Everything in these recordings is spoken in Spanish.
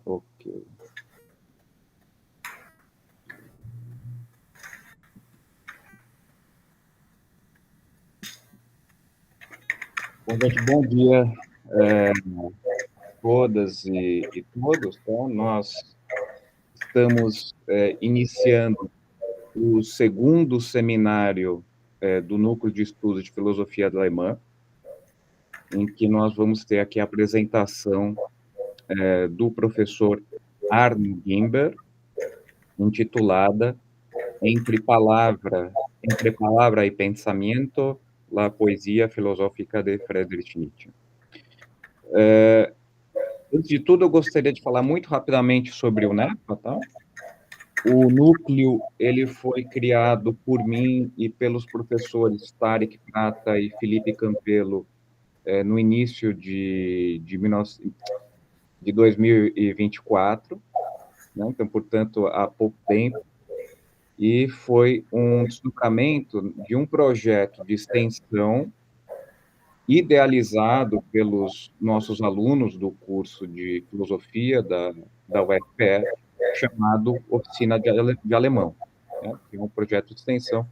Ok. Bom, gente, bom dia todas e todos, tá? Nós estamos iniciando o segundo seminário do Núcleo de Estudos de Filosofia Alemã, em que nós vamos ter aqui a apresentação do professor Arno Gimber, intitulada Entre Palavra e Pensamento, la Poesia Filosófica de Friedrich Nietzsche. Antes de tudo, eu gostaria de falar muito rapidamente sobre o NEPA, tá? O núcleo, ele foi criado por mim e pelos professores Tarek Prata e Felipe Campelo no início de 2024, né? Então, portanto, há pouco tempo, e foi um desdobramento de um projeto de extensão idealizado pelos nossos alunos do curso de filosofia da UFPE, chamado Oficina de Alemão, né? Que é um projeto de extensão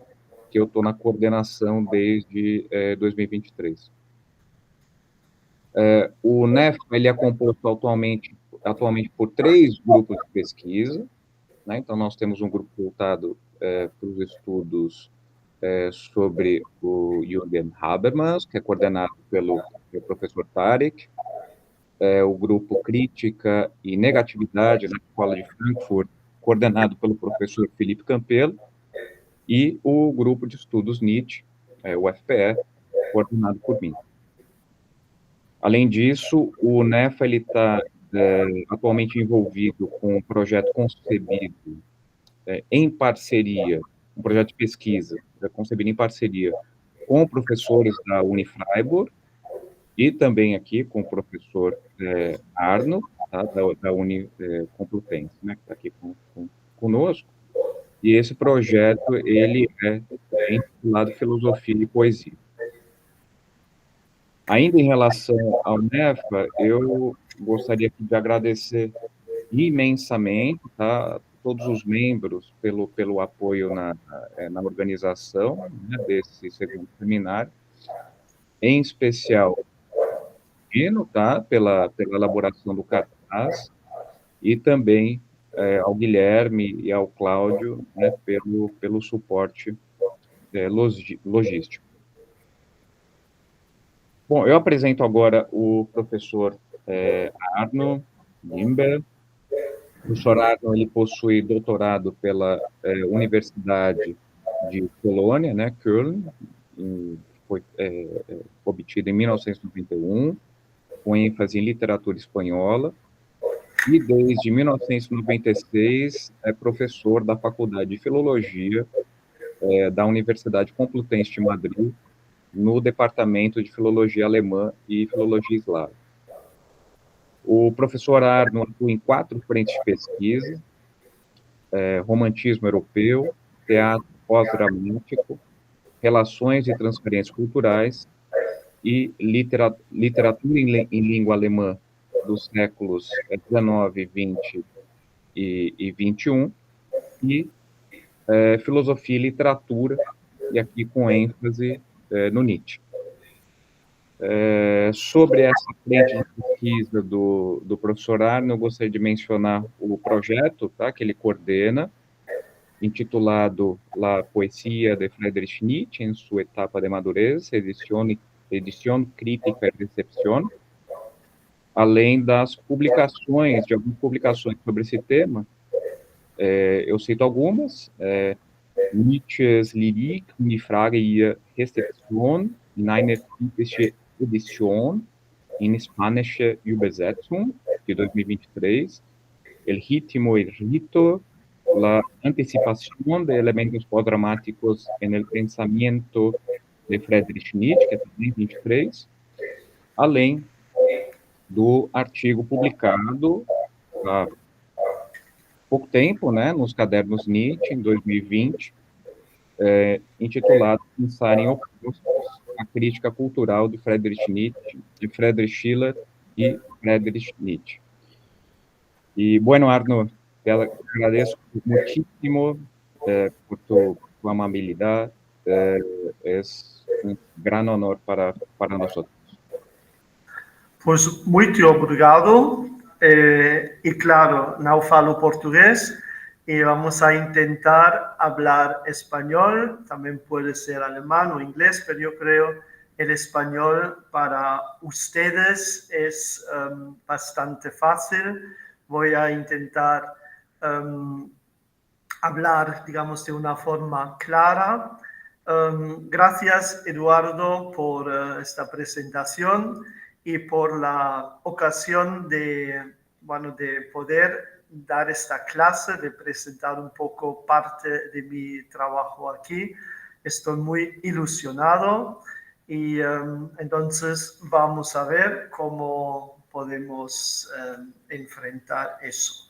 que eu estou na coordenação desde 2023. O NEF ele é composto atualmente por 3 grupos de pesquisa, né? Então, nós temos um grupo voltado para os estudos sobre o Jürgen Habermas, que é coordenado pelo professor Tarek, o grupo Crítica e Negatividade da Escola de Frankfurt, coordenado pelo professor Felipe Campelo, e o grupo de estudos Nietzsche, o FPE, coordenado por mim. Além disso, o NEFA está atualmente envolvido com um projeto concebido em parceria, um projeto de pesquisa concebido em parceria com professores da Unifreiburg e também aqui com o professor Arno, tá, da Complutense, né, que está aqui conosco. E esse projeto, ele é intitulado Filosofia e Poesia. Ainda em relação ao NEFA, eu gostaria de agradecer imensamente, tá, todos os membros pelo apoio na organização, né, desse segundo seminário, em especial Dino, tá, pela elaboração do cartaz, e também ao Guilherme e ao Cláudio, né, pelo suporte logístico. Bom, eu apresento agora o professor Arno Gimber. O professor Arno, ele possui doutorado pela Universidade de Colônia, né, Köln, foi obtido em 1991, com ênfase em literatura espanhola, e desde 1996 é professor da Faculdade de Filologia da Universidade Complutense de Madrid, no Departamento de Filologia Alemã e Filologia Eslava. O professor Arno atua em 4 frentes de pesquisa: romantismo europeu, teatro pós-dramático, relações e transferências culturais e literatura em língua alemã dos séculos XIX, XX e XXI, e filosofia e literatura, e aqui com ênfase no Nietzsche. Sobre essa frente de pesquisa do professor Arno, eu gostaria de mencionar o projeto, tá, que ele coordena, intitulado La Poesia de Friedrich Nietzsche en su etapa de madurez, edición crítica y recepción, além das publicações, de algumas publicações sobre esse tema. Eu cito algumas: Nietzsches Lyrik, die Frage ihrer Rezeption in einer kritischen Edition in spanische Übersetzung, de 2023, El ritmo y rito, la anticipación de elementos pós-dramáticos en el pensamiento de Friedrich Nietzsche, que é também 23, além do artigo publicado há pouco tempo, né, nos Cadernos Nietzsche, em 2020, intitulado Pensar em Opostos, a crítica cultural de Friedrich Nietzsche, de Friedrich Schiller e Friedrich Nietzsche. Y bueno, Arno, agradezco muchísimo por tu amabilidad. Eh, es un gran honor para nosotros. Pois muito obrigado. E claro, não falo português y vamos a intentar hablar español. También puede ser alemán o inglés, pero yo creo el español para ustedes es bastante fácil. Voy a intentar hablar, digamos, de una forma clara. Gracias, Eduardo, por esta presentación y por la ocasión de, bueno, de poder dar esta clase, de presentar un poco parte de mi trabajo aquí. Estoy muy ilusionado y entonces vamos a ver cómo podemos enfrentar eso.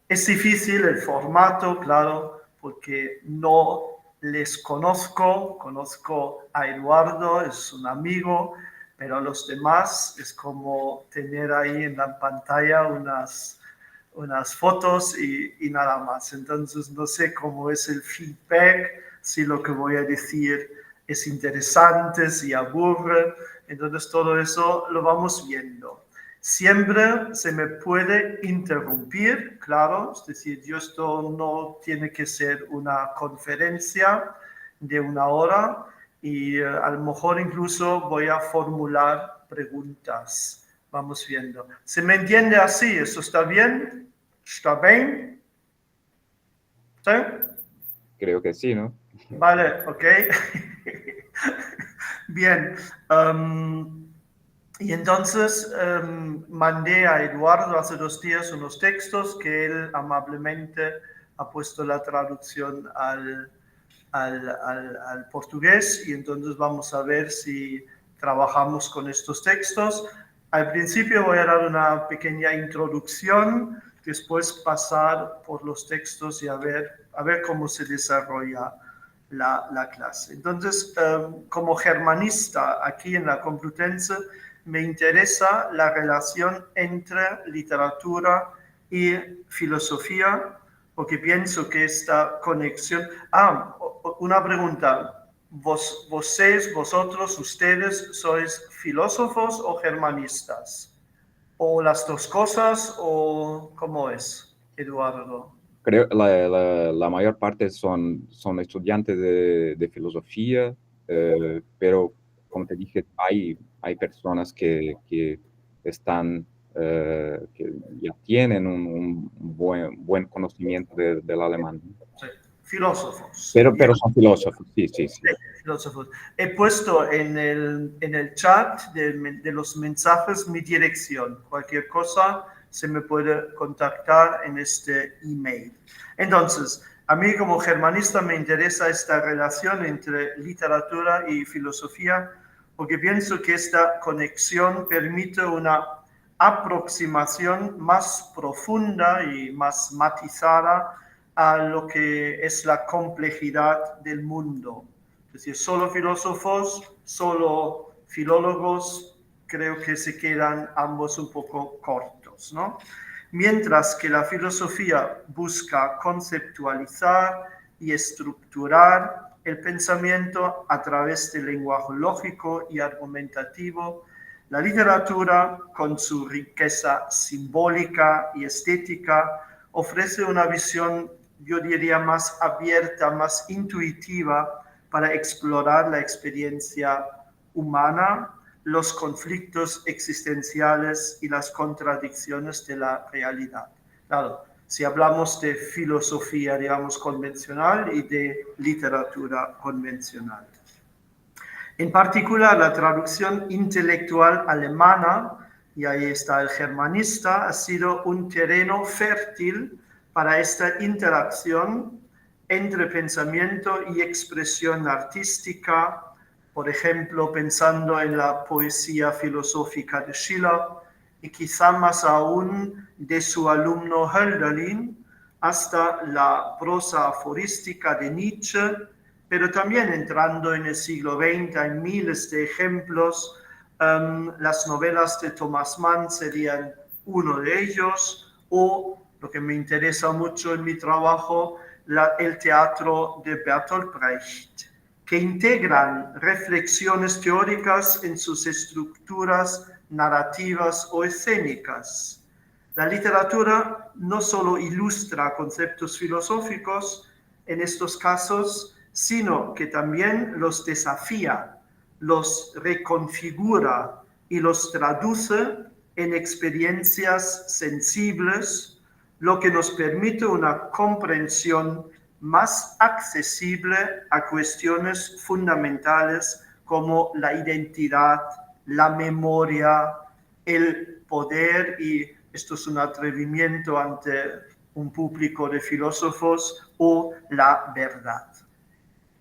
Es difícil el formato, claro, porque no les conozco a Eduardo, es un amigo, pero a los demás es como tener ahí en la pantalla unas fotos y nada más. Entonces no sé cómo es el feedback, si lo que voy a decir es interesante, si aburre. Entonces todo eso lo vamos viendo. Siempre se me puede interrumpir, claro, es decir, esto no tiene que ser una conferencia de una hora y a lo mejor incluso voy a formular preguntas. Vamos viendo. ¿Se me entiende así? ¿Eso está bien? ¿Está bien? ¿Sí? Creo que sí, ¿no? Vale, ok. Bien. Y entonces mandé a Eduardo hace 2 días unos textos que él amablemente ha puesto la traducción al portugués y entonces vamos a ver si trabajamos con estos textos. Al principio voy a dar una pequeña introducción, después pasar por los textos y a ver cómo se desarrolla la clase. Entonces, como germanista aquí en la Complutense, me interesa la relación entre literatura y filosofía, porque pienso que esta conexión... una pregunta. Vosotros, ustedes, sois filósofos o germanistas? ¿O las dos cosas? ¿O cómo es, Eduardo? Creo que la mayor parte son estudiantes de filosofía, pero como te dije, hay personas que están, que ya tienen un buen conocimiento del alemán. Sí. Filósofos. Pero Bien. son filósofos, sí, sí, sí. Filósofos. He puesto en el chat de los mensajes mi dirección. Cualquier cosa se me puede contactar en este email. Entonces, a mí como germanista me interesa esta relación entre literatura y filosofía porque pienso que esta conexión permite una aproximación más profunda y más matizada a lo que es la complejidad del mundo. Es decir, solo filósofos, solo filólogos, creo que se quedan ambos un poco cortos, ¿no? Mientras que la filosofía busca conceptualizar y estructurar el pensamiento a través del lenguaje lógico y argumentativo, la literatura, con su riqueza simbólica y estética, ofrece una visión, yo diría, más abierta, más intuitiva para explorar la experiencia humana, los conflictos existenciales y las contradicciones de la realidad. Claro, si hablamos de filosofía, digamos, convencional y de literatura convencional. En particular, la traducción intelectual alemana, y ahí está el germanista, ha sido un terreno fértil para esta interacción entre pensamiento y expresión artística, por ejemplo, pensando en la poesía filosófica de Schiller y quizá más aún de su alumno Hölderlin, hasta la prosa aforística de Nietzsche, pero también entrando en el siglo XX hay miles de ejemplos. Las novelas de Thomas Mann serían uno de ellos, o, lo que me interesa mucho en mi trabajo, el teatro de Bertolt Brecht, que integran reflexiones teóricas en sus estructuras narrativas o escénicas. La literatura no solo ilustra conceptos filosóficos en estos casos, sino que también los desafía, los reconfigura y los traduce en experiencias sensibles, lo que nos permite una comprensión más accesible a cuestiones fundamentales como la identidad, la memoria, el poder, y esto es un atrevimiento ante un público de filósofos, o la verdad.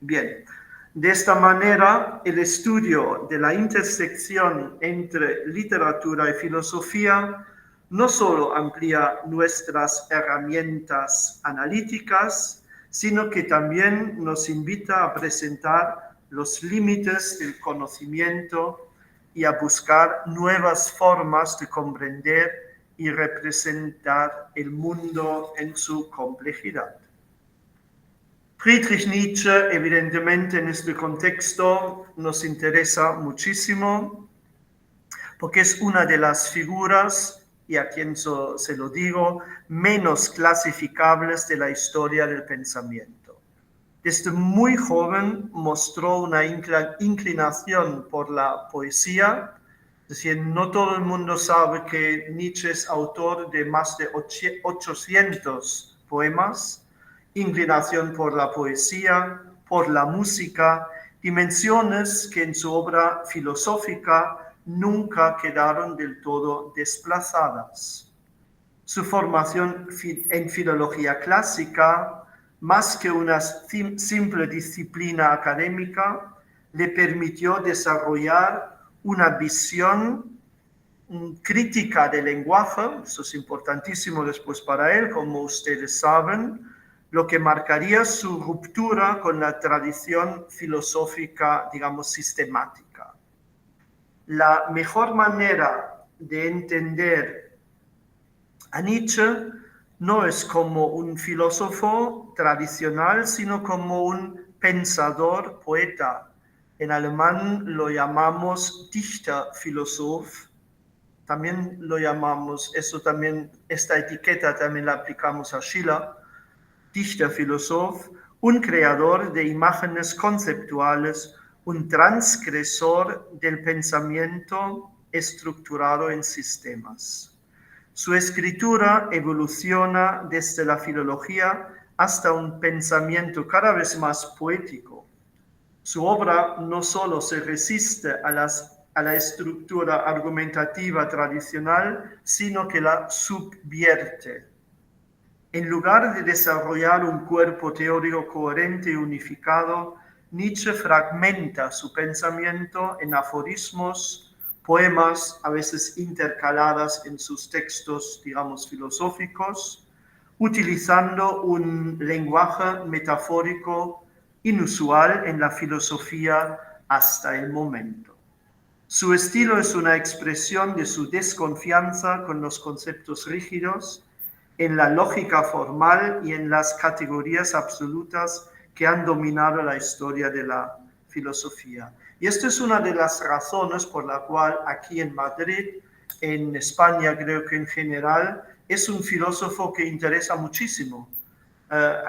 Bien, de esta manera, el estudio de la intersección entre literatura y filosofía no solo amplía nuestras herramientas analíticas, sino que también nos invita a presentar los límites del conocimiento y a buscar nuevas formas de comprender y representar el mundo en su complejidad. Friedrich Nietzsche, evidentemente, en este contexto nos interesa muchísimo porque es una de las figuras, y a quien se lo digo, menos clasificables de la historia del pensamiento. Desde muy joven mostró una inclinación por la poesía, es decir, no todo el mundo sabe que Nietzsche es autor de más de 800 poemas, inclinación por la poesía, por la música, dimensiones que en su obra filosófica nunca quedaron del todo desplazadas. Su formación en filología clásica, más que una simple disciplina académica, le permitió desarrollar una visión crítica del lenguaje. Eso es importantísimo después para él, como ustedes saben, lo que marcaría su ruptura con la tradición filosófica, digamos, sistemática. La mejor manera de entender a Nietzsche no es como un filósofo tradicional, sino como un pensador, poeta. En alemán lo llamamos Dichterphilosoph. También lo llamamos, esta etiqueta también la aplicamos a Schiller, Dichterphilosoph, un creador de imágenes conceptuales, un transgresor del pensamiento estructurado en sistemas. Su escritura evoluciona desde la filología hasta un pensamiento cada vez más poético. Su obra no solo se resiste a la estructura argumentativa tradicional, sino que la subvierte. En lugar de desarrollar un cuerpo teórico coherente y unificado, Nietzsche fragmenta su pensamiento en aforismos, poemas, a veces intercaladas en sus textos, digamos, filosóficos, utilizando un lenguaje metafórico inusual en la filosofía hasta el momento. Su estilo es una expresión de su desconfianza con los conceptos rígidos, en la lógica formal y en las categorías absolutas que han dominado la historia de la filosofía. Y esta es una de las razones por la cual aquí en Madrid, en España creo que en general, es un filósofo que interesa muchísimo.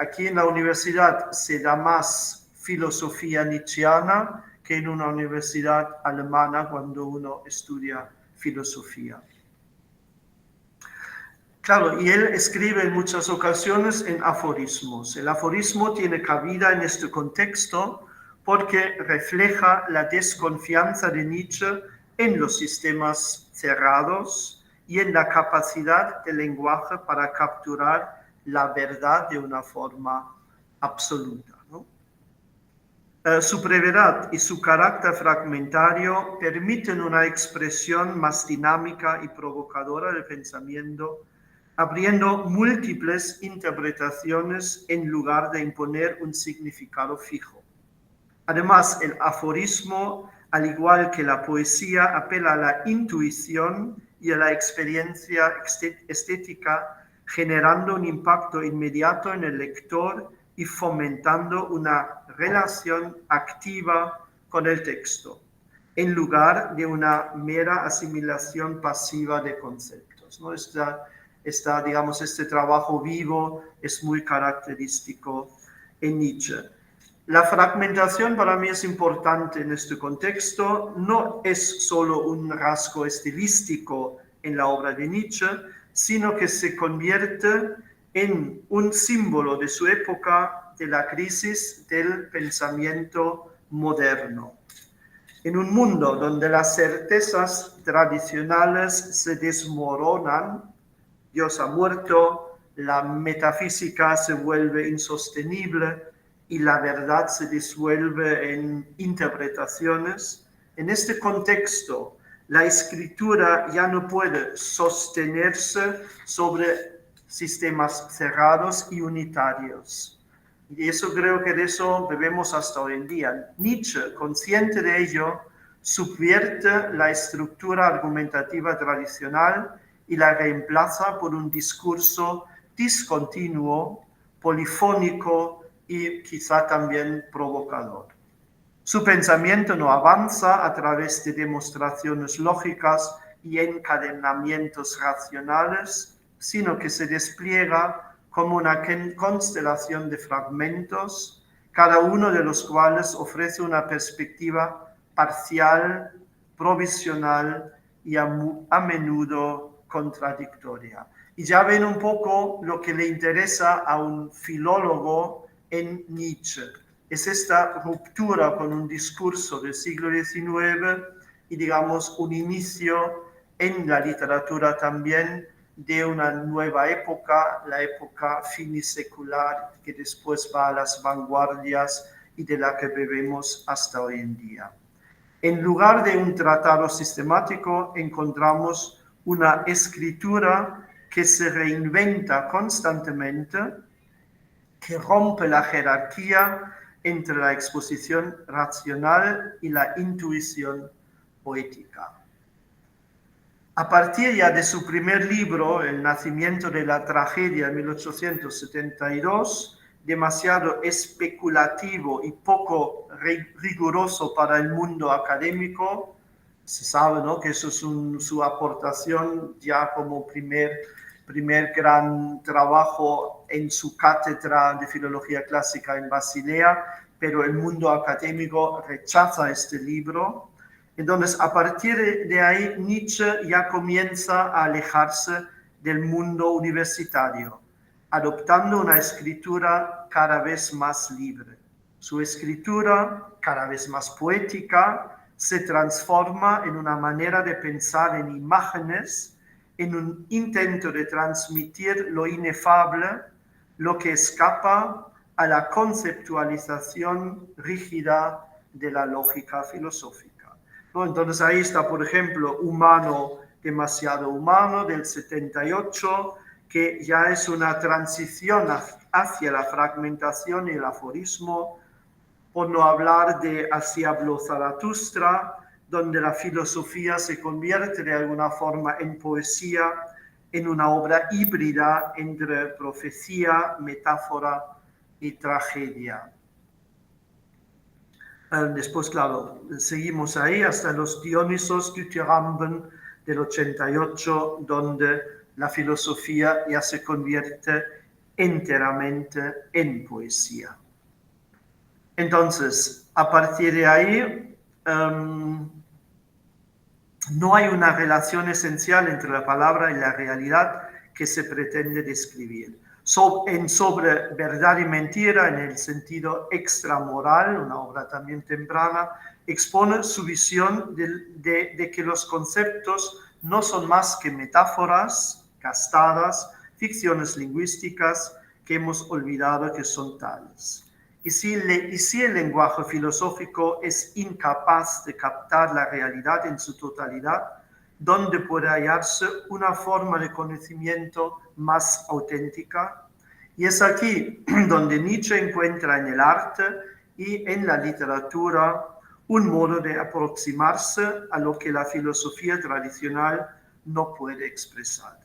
Aquí en la universidad se da más filosofía nietzscheana que en una universidad alemana cuando uno estudia filosofía. Claro, y él escribe en muchas ocasiones en aforismos. El aforismo tiene cabida en este contexto porque refleja la desconfianza de Nietzsche en los sistemas cerrados y en la capacidad del lenguaje para capturar la verdad de una forma absoluta, ¿no? Su brevedad y su carácter fragmentario permiten una expresión más dinámica y provocadora del pensamiento, abriendo múltiples interpretaciones en lugar de imponer un significado fijo. Además, el aforismo, al igual que la poesía, apela a la intuición y a la experiencia estética generando un impacto inmediato en el lector y fomentando una relación activa con el texto, en lugar de una mera asimilación pasiva de conceptos, ¿no? Digamos, este trabajo vivo es muy característico en Nietzsche. La fragmentación para mí es importante en este contexto, no es solo un rasgo estilístico en la obra de Nietzsche, sino que se convierte en un símbolo de su época, de la crisis del pensamiento moderno. En un mundo donde las certezas tradicionales se desmoronan, Dios ha muerto, la metafísica se vuelve insostenible y la verdad se disuelve en interpretaciones. En este contexto, la escritura ya no puede sostenerse sobre sistemas cerrados y unitarios. Y eso creo que de eso bebemos hasta hoy en día. Nietzsche, consciente de ello, subvierte la estructura argumentativa tradicional y la reemplaza por un discurso discontinuo, polifónico y quizá también provocador. Su pensamiento no avanza a través de demostraciones lógicas y encadenamientos racionales, sino que se despliega como una constelación de fragmentos, cada uno de los cuales ofrece una perspectiva parcial, provisional y a menudo contradictoria. Y ya ven un poco lo que le interesa a un filólogo en Nietzsche. Es esta ruptura con un discurso del siglo XIX y, digamos, un inicio en la literatura también de una nueva época, la época finisecular, que después va a las vanguardias y de la que bebemos hasta hoy en día. En lugar de un tratado sistemático, encontramos una escritura que se reinventa constantemente, que rompe la jerarquía entre la exposición racional y la intuición poética. A partir ya de su primer libro, El nacimiento de la tragedia, en 1872, demasiado especulativo y poco riguroso para el mundo académico, se sabe, ¿no?, que eso es su aportación ya como primer gran trabajo en su cátedra de filología clásica en Basilea, pero el mundo académico rechaza este libro. Entonces, a partir de ahí, Nietzsche ya comienza a alejarse del mundo universitario, adoptando una escritura cada vez más libre. Su escritura, cada vez más poética, se transforma en una manera de pensar en imágenes, en un intento de transmitir lo inefable, lo que escapa a la conceptualización rígida de la lógica filosófica. Entonces ahí está, por ejemplo, Humano, demasiado humano, del 78, que ya es una transición hacia la fragmentación y el aforismo, por no hablar de Así habló Zaratustra, donde la filosofía se convierte de alguna forma en poesía, en una obra híbrida entre profecía, metáfora y tragedia. Después, claro, seguimos ahí hasta los Dionisos Dithyramben del 88, donde la filosofía ya se convierte enteramente en poesía. Entonces, a partir de ahí, no hay una relación esencial entre la palabra y la realidad que se pretende describir. Sobre verdad y mentira, en el sentido extramoral, una obra también temprana, expone su visión de que los conceptos no son más que metáforas gastadas, ficciones lingüísticas que hemos olvidado que son tales. Y si el lenguaje filosófico es incapaz de captar la realidad en su totalidad, ¿dónde puede hallarse una forma de conocimiento más auténtica? Y es aquí donde Nietzsche encuentra en el arte y en la literatura un modo de aproximarse a lo que la filosofía tradicional no puede expresar.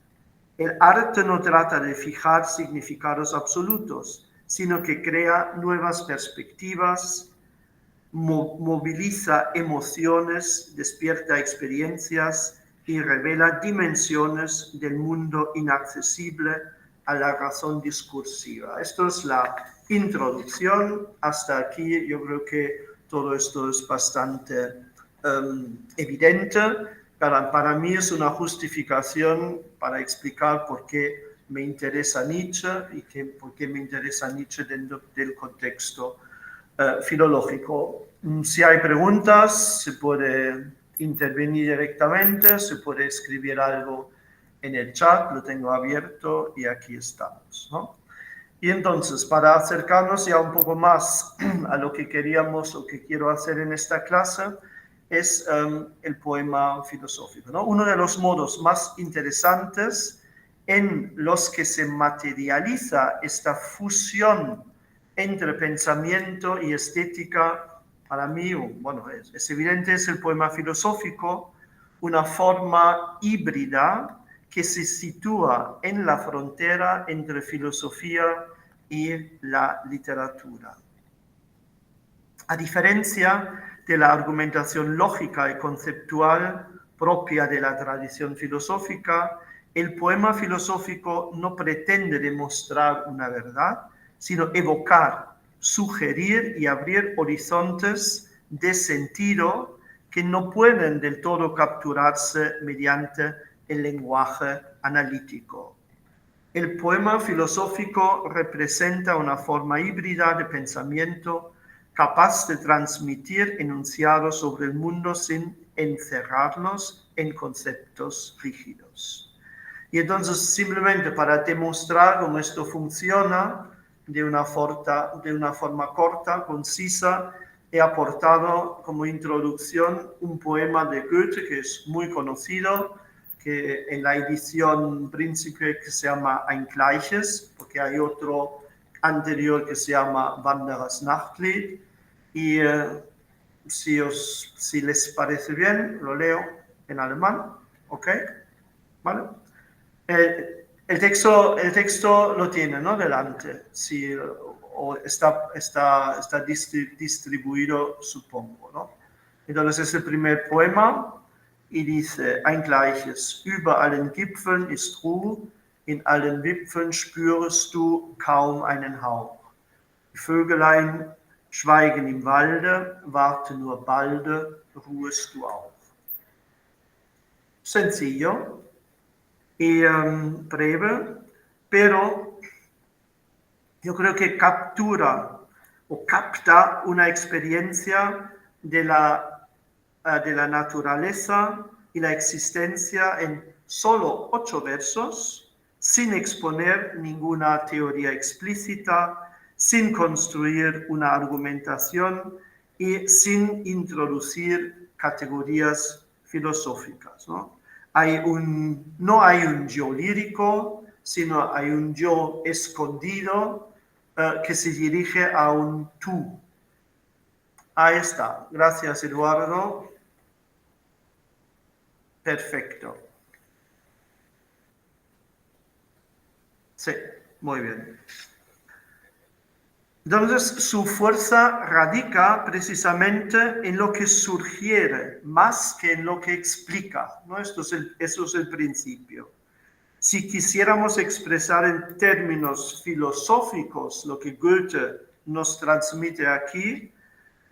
El arte no trata de fijar significados absolutos, sino que crea nuevas perspectivas, moviliza emociones, despierta experiencias y revela dimensiones del mundo inaccesible a la razón discursiva. Esto es la introducción. Hasta aquí yo creo que todo esto es bastante evidente. Para mí es una justificación para explicar por qué me interesa Nietzsche y por qué me interesa Nietzsche dentro del contexto filológico. Si hay preguntas, se puede intervenir directamente, se puede escribir algo en el chat, lo tengo abierto y aquí estamos, ¿no? Y entonces, para acercarnos ya un poco más a lo que queríamos o que quiero hacer en esta clase, es el poema filosófico, ¿no? Uno de los modos más interesantes en los que se materializa esta fusión entre pensamiento y estética, para mí, bueno, es evidente, es el poema filosófico, una forma híbrida que se sitúa en la frontera entre filosofía y la literatura. A diferencia de la argumentación lógica y conceptual propia de la tradición filosófica, el poema filosófico no pretende demostrar una verdad, sino evocar, sugerir y abrir horizontes de sentido que no pueden del todo capturarse mediante el lenguaje analítico. El poema filosófico representa una forma híbrida de pensamiento capaz de transmitir enunciados sobre el mundo sin encerrarlos en conceptos rígidos. Y entonces, simplemente para demostrar cómo esto funciona de una forma corta, concisa, he aportado como introducción un poema de Goethe que es muy conocido, que en la edición príncipe que se llama Ein Gleiches, porque hay otro anterior que se llama Wanderers Nachtlied, y si les parece bien, lo leo en alemán, ¿ok? ¿Vale? El texto lo tiene, ¿no? Delante, si, o está distribuido, supongo, ¿no? Entonces es el primer poema y dice, Ein Gleiches, über allen Gipfeln ist Ruhe, in allen Wipfeln spürest du kaum einen Hauch. Die Vögelein schweigen im Walde, warte nur balde, ruhest du auf. Sencillo y breve, pero yo creo que captura o capta una experiencia de la naturaleza y la existencia en solo 8 versos, sin exponer ninguna teoría explícita, sin construir una argumentación y sin introducir categorías filosóficas, ¿no? No hay un yo lírico, sino hay un yo escondido que se dirige a un tú. Ahí está. Gracias, Eduardo. Perfecto. Sí, muy bien. Entonces, su fuerza radica precisamente en lo que sugiere, más que en lo que explica, ¿no? Eso es el principio. Si quisiéramos expresar en términos filosóficos lo que Goethe nos transmite aquí,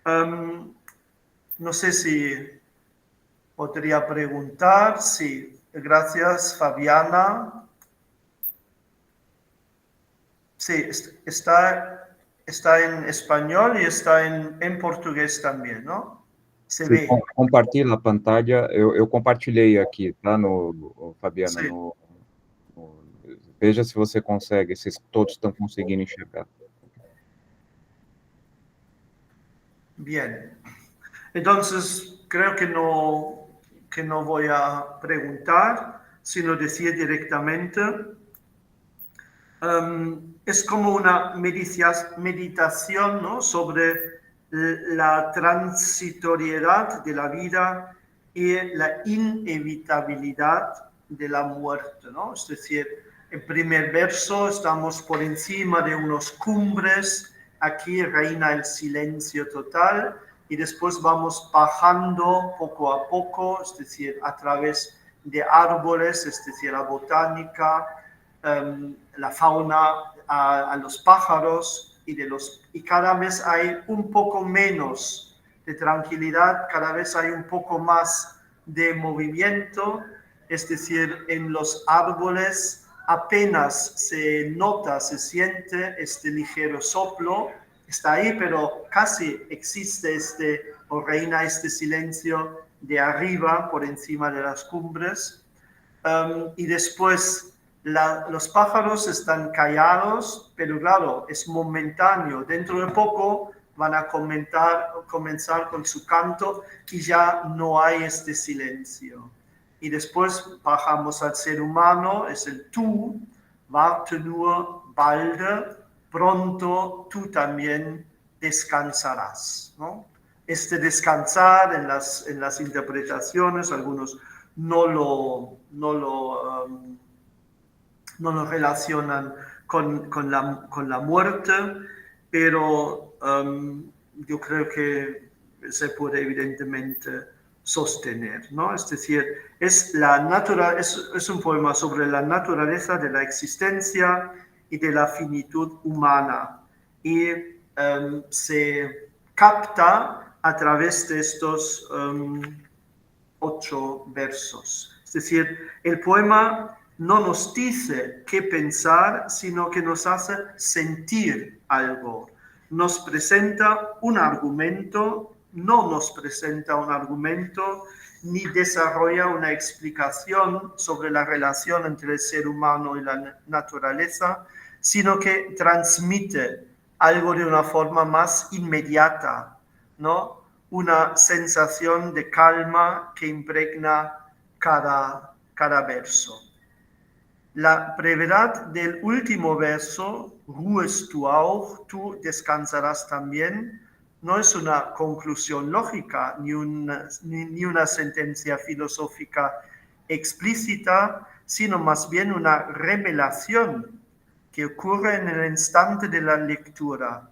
no sé si podría preguntar, sí, gracias Fabiana. Sí, está en español y está en português também, não? Se Sim, vê. compartilha a pantalla. Eu compartilhei aqui, tá, Fabiana? Veja se você consegue, se todos estão conseguindo enxergar. Bien. Entonces, creo que no voy a preguntar, sino decir directamente. Es como una meditación, ¿no? Sobre la transitoriedad de la vida y la inevitabilidad de la muerte, ¿no? Es decir, el primer verso estamos por encima de unos cumbres, aquí reina el silencio total y después vamos bajando poco a poco, es decir, a través de árboles, es decir, la botánica, la fauna, a los pájaros y cada vez hay un poco menos de tranquilidad, cada vez hay un poco más de movimiento, es decir, en los árboles apenas se nota, se siente este ligero soplo, está ahí, pero casi existe o reina este silencio de arriba por encima de las cumbres. Y después los pájaros están callados, pero claro, es momentáneo. Dentro de poco van a comenzar con su canto y ya no hay este silencio. Y después bajamos al ser humano, es el tú, warte nur balde, pronto tú también descansarás, ¿no? Este descansar en las interpretaciones, algunos no lo relacionan con la muerte, pero yo creo que se puede evidentemente sostener, ¿no? Es decir, es un poema sobre la naturaleza de la existencia y de la finitud humana y se capta a través de estos 8 versos. Es decir, el poema no nos dice qué pensar, sino que nos hace sentir algo. Nos presenta un argumento, no nos presenta un argumento, ni desarrolla una explicación sobre la relación entre el ser humano y la naturaleza, sino que transmite algo de una forma más inmediata, ¿no? Una sensación de calma que impregna cada verso. La brevedad del último verso, ruhest du auch, tú descansarás también, no es una conclusión lógica ni una sentencia filosófica explícita, sino más bien una revelación que ocurre en el instante de la lectura.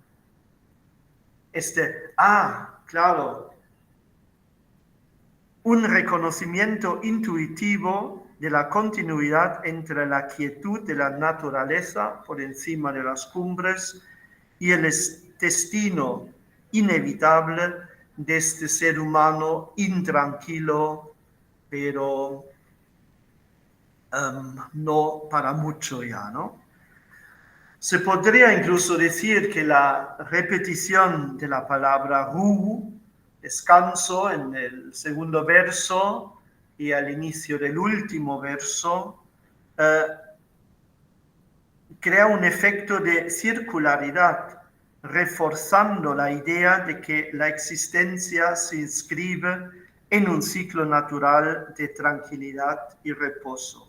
Claro, un reconocimiento intuitivo de la continuidad entre la quietud de la naturaleza por encima de las cumbres y el destino inevitable de este ser humano intranquilo, pero no para mucho ya, ¿no? Se podría incluso decir que la repetición de la palabra Ruh, descanso, en el segundo verso y al inicio del último verso, crea un efecto de circularidad, reforzando la idea de que la existencia se inscribe en un ciclo natural de tranquilidad y reposo.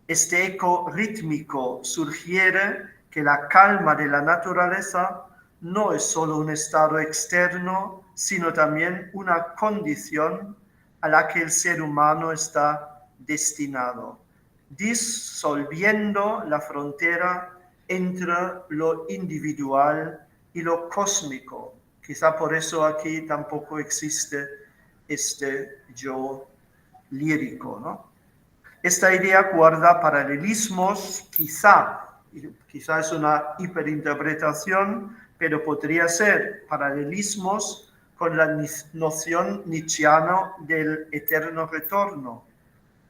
Este eco rítmico sugiere que la calma de la naturaleza no es solo un estado externo, sino también una condición a la que el ser humano está destinado, disolviendo la frontera entre lo individual y lo cósmico. Quizá por eso aquí tampoco existe este yo lírico, ¿no? Esta idea guarda paralelismos, quizá es una hiperinterpretación, pero podría ser paralelismos con la noción nietzscheana del eterno retorno,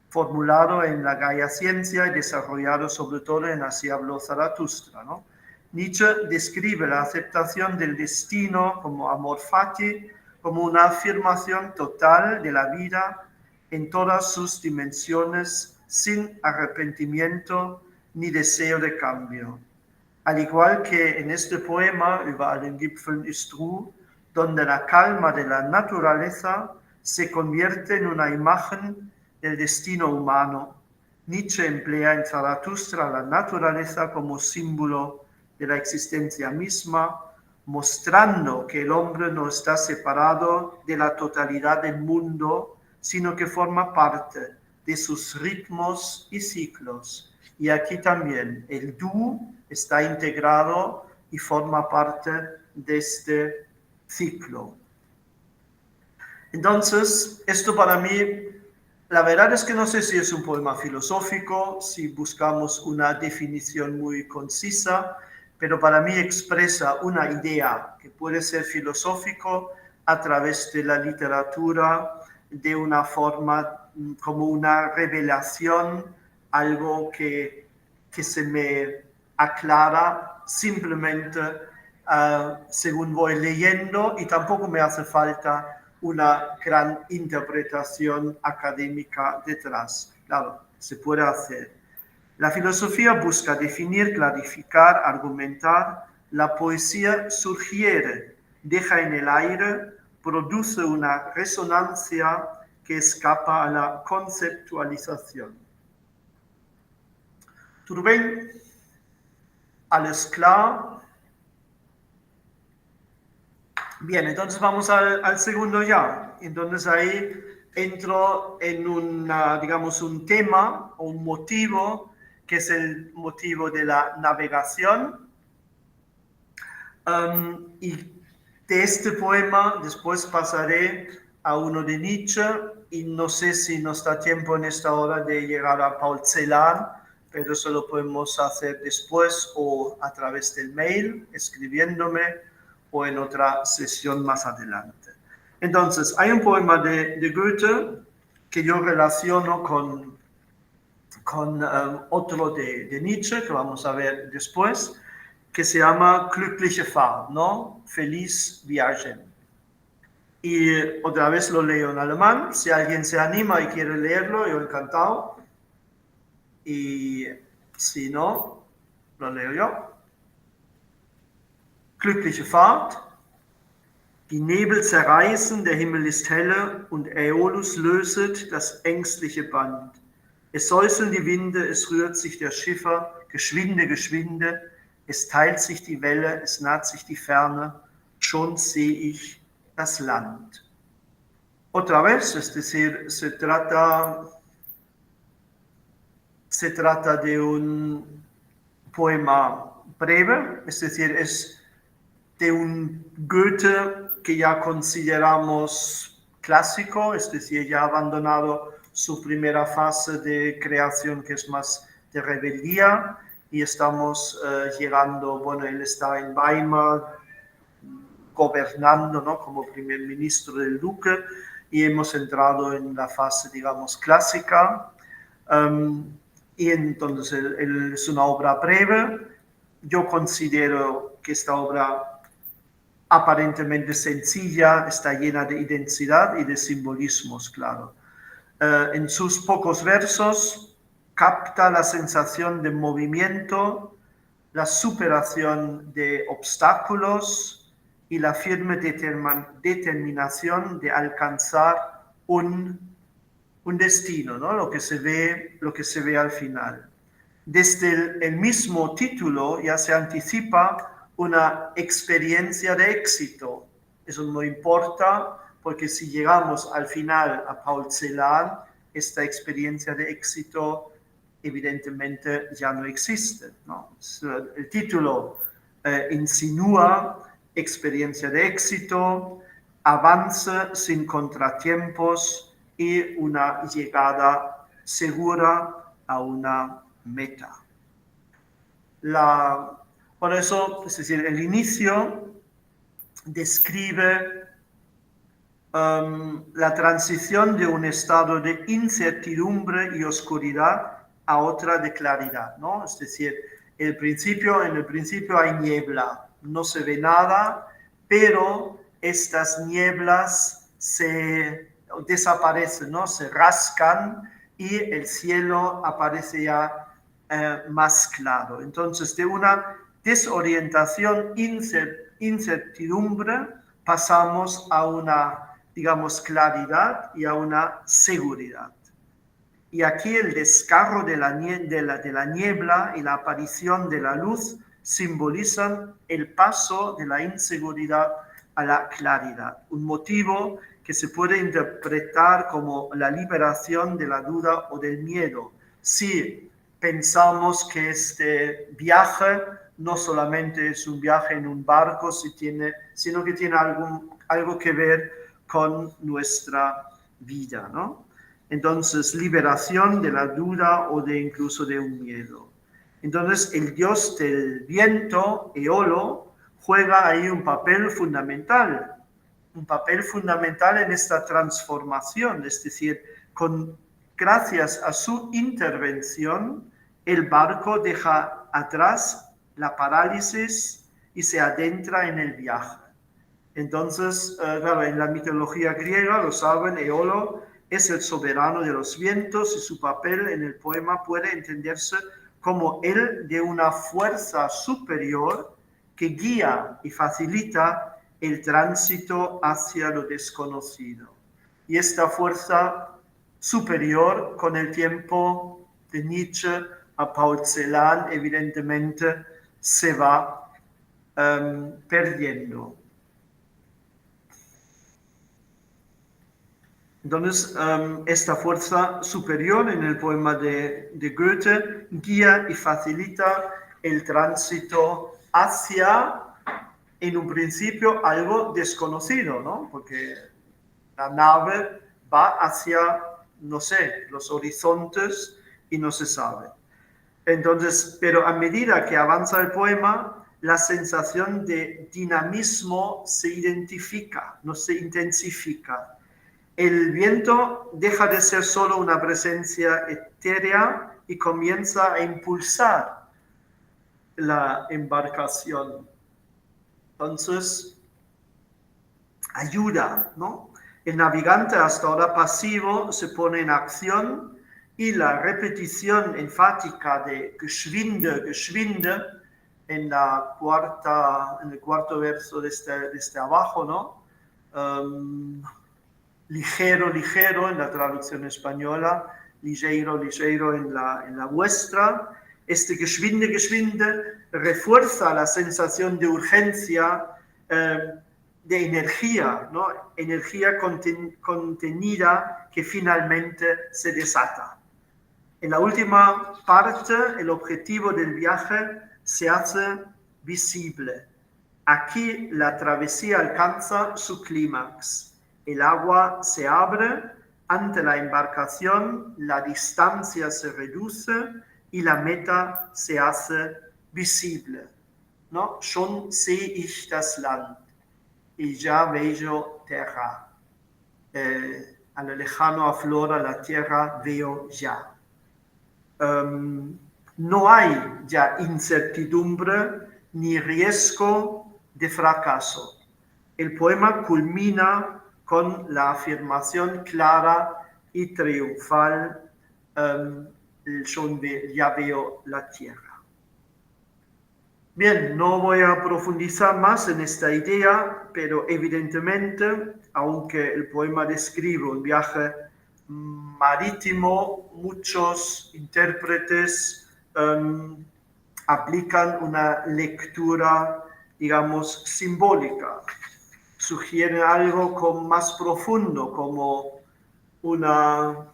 formulado en la Gaia Ciencia y desarrollado sobre todo en Así habló Zaratustra, ¿no? Nietzsche describe la aceptación del destino como amor fati, como una afirmación total de la vida en todas sus dimensiones, sin arrepentimiento ni deseo de cambio. Al igual que en este poema, Über allen Gipfeln ist Ruhe, donde la calma de la naturaleza se convierte en una imagen del destino humano, Nietzsche emplea en Zaratustra la naturaleza como símbolo de la existencia misma, mostrando que el hombre no está separado de la totalidad del mundo, sino que forma parte de sus ritmos y ciclos. Y aquí también el du está integrado y forma parte de este ciclo. Entonces, esto para mí, la verdad es que no sé si es un poema filosófico, si buscamos una definición muy concisa, pero para mí expresa una idea que puede ser filosófico a través de la literatura, de una forma como una revelación, algo que se me aclara simplemente según voy leyendo, y tampoco me hace falta una gran interpretación académica detrás. Claro, se puede hacer. La filosofía busca definir, clarificar, argumentar. La poesía sugiere, deja en el aire, produce una resonancia que escapa a la conceptualización. ¿Todo bien? ¿Alles klar? Bien, entonces vamos al segundo ya. Entonces ahí entro en digamos, un tema o un motivo que es el motivo de la navegación. Y de este poema después pasaré a uno de Nietzsche y no sé si nos da tiempo en esta hora de llegar a Paul Celan, pero eso lo podemos hacer después o a través del mail, escribiéndome o en otra sesión más adelante. Entonces, hay un poema de Goethe que yo relaciono con otro de Nietzsche, que vamos a ver después, que se llama Glückliche Fahrt, ¿no? Feliz viaje. Y otra vez lo leo en alemán. Si alguien se anima y quiere leerlo, yo encantado. Y si no, lo leo yo. Glückliche Fahrt. Die Nebel zerreißen, der Himmel ist helle und Aeolus löset das ängstliche Band. Es säuseln die Winde, es rührt sich der Schiffer, geschwinde, geschwinde, es teilt sich die Welle, es naht sich die Ferne, schon sehe ich das Land. Otra vez, es decir, se trata de un poema breve, es decir, es de un Goethe que ya consideramos clásico, es decir, ya ha abandonado su primera fase de creación, que es más de rebeldía, y estamos llegando, bueno, él está en Weimar, gobernando, ¿no?, como primer ministro del duque, y hemos entrado en la fase, digamos, clásica. Y entonces es una obra breve. Yo considero que esta obra aparentemente sencilla, está llena de identidad y de simbolismos, claro. En sus pocos versos capta la sensación de movimiento, la superación de obstáculos y la firme determinación de alcanzar un destino, ¿no? Lo que se ve al final. Desde el mismo título ya se anticipa una experiencia de éxito. Eso no importa, porque si llegamos al final a Paul Celan, esta experiencia de éxito evidentemente ya no existe, ¿no? El título insinúa experiencia de éxito, avance sin contratiempos y una llegada segura a una meta. Por eso, es decir, el inicio describe la transición de un estado de incertidumbre y oscuridad a otra de claridad, ¿no? Es decir, en el principio hay niebla, no se ve nada, pero estas nieblas desaparecen, ¿no? Se rascan y el cielo aparece ya más claro. Entonces, de una desorientación, incertidumbre, pasamos a una, digamos, claridad y a una seguridad. Y aquí el descargo de la niebla y la aparición de la luz simbolizan el paso de la inseguridad a la claridad. Un motivo que se puede interpretar como la liberación de la duda o del miedo. Si pensamos que este viaje no solamente es un viaje en un barco, sino que tiene algo que ver con nuestra vida, ¿no? Entonces, liberación de la duda o incluso de un miedo. Entonces, el dios del viento, Eolo, juega ahí un papel fundamental en esta transformación, es decir, gracias a su intervención, el barco deja atrás la parálisis y se adentra en el viaje. Entonces, claro, en la mitología griega, lo saben, Eolo es el soberano de los vientos y su papel en el poema puede entenderse como el de una fuerza superior que guía y facilita el tránsito hacia lo desconocido. Y esta fuerza superior, con el tiempo, de Nietzsche a Paul Celan, evidentemente se va perdiendo. Entonces, esta fuerza superior en el poema de Goethe guía y facilita el tránsito hacia, en un principio, algo desconocido, ¿no? Porque la nave va hacia, no sé, los horizontes y no se sabe. Entonces, pero a medida que avanza el poema, la sensación de dinamismo se intensifica. El viento deja de ser solo una presencia etérea y comienza a impulsar la embarcación. Entonces, ayuda, ¿no? El navegante, hasta ahora pasivo, se pone en acción y la repetición enfática de geschwinde, geschwinde, en el cuarto verso de este abajo, ¿no? Ligero, ligero en la traducción española, ligeiro, ligeiro en la vuestra. Este geschwinde, geschwinde refuerza la sensación de urgencia, de energía, ¿no? Energía contenida que finalmente se desata. En la última parte, el objetivo del viaje se hace visible. Aquí la travesía alcanza su clímax. El agua se abre ante la embarcación, la distancia se reduce y la meta se hace visible, ¿no? Schon sehe ich das Land y ya veo tierra. A lo lejano aflora la tierra, veo ya. No hay ya incertidumbre ni riesgo de fracaso. El poema culmina con la afirmación clara y triunfal, ya veo la tierra. Bien, no voy a profundizar más en esta idea, pero evidentemente, aunque el poema describe un viaje marítimo, muchos intérpretes aplican una lectura, digamos, simbólica. Sugieren algo más profundo, como una...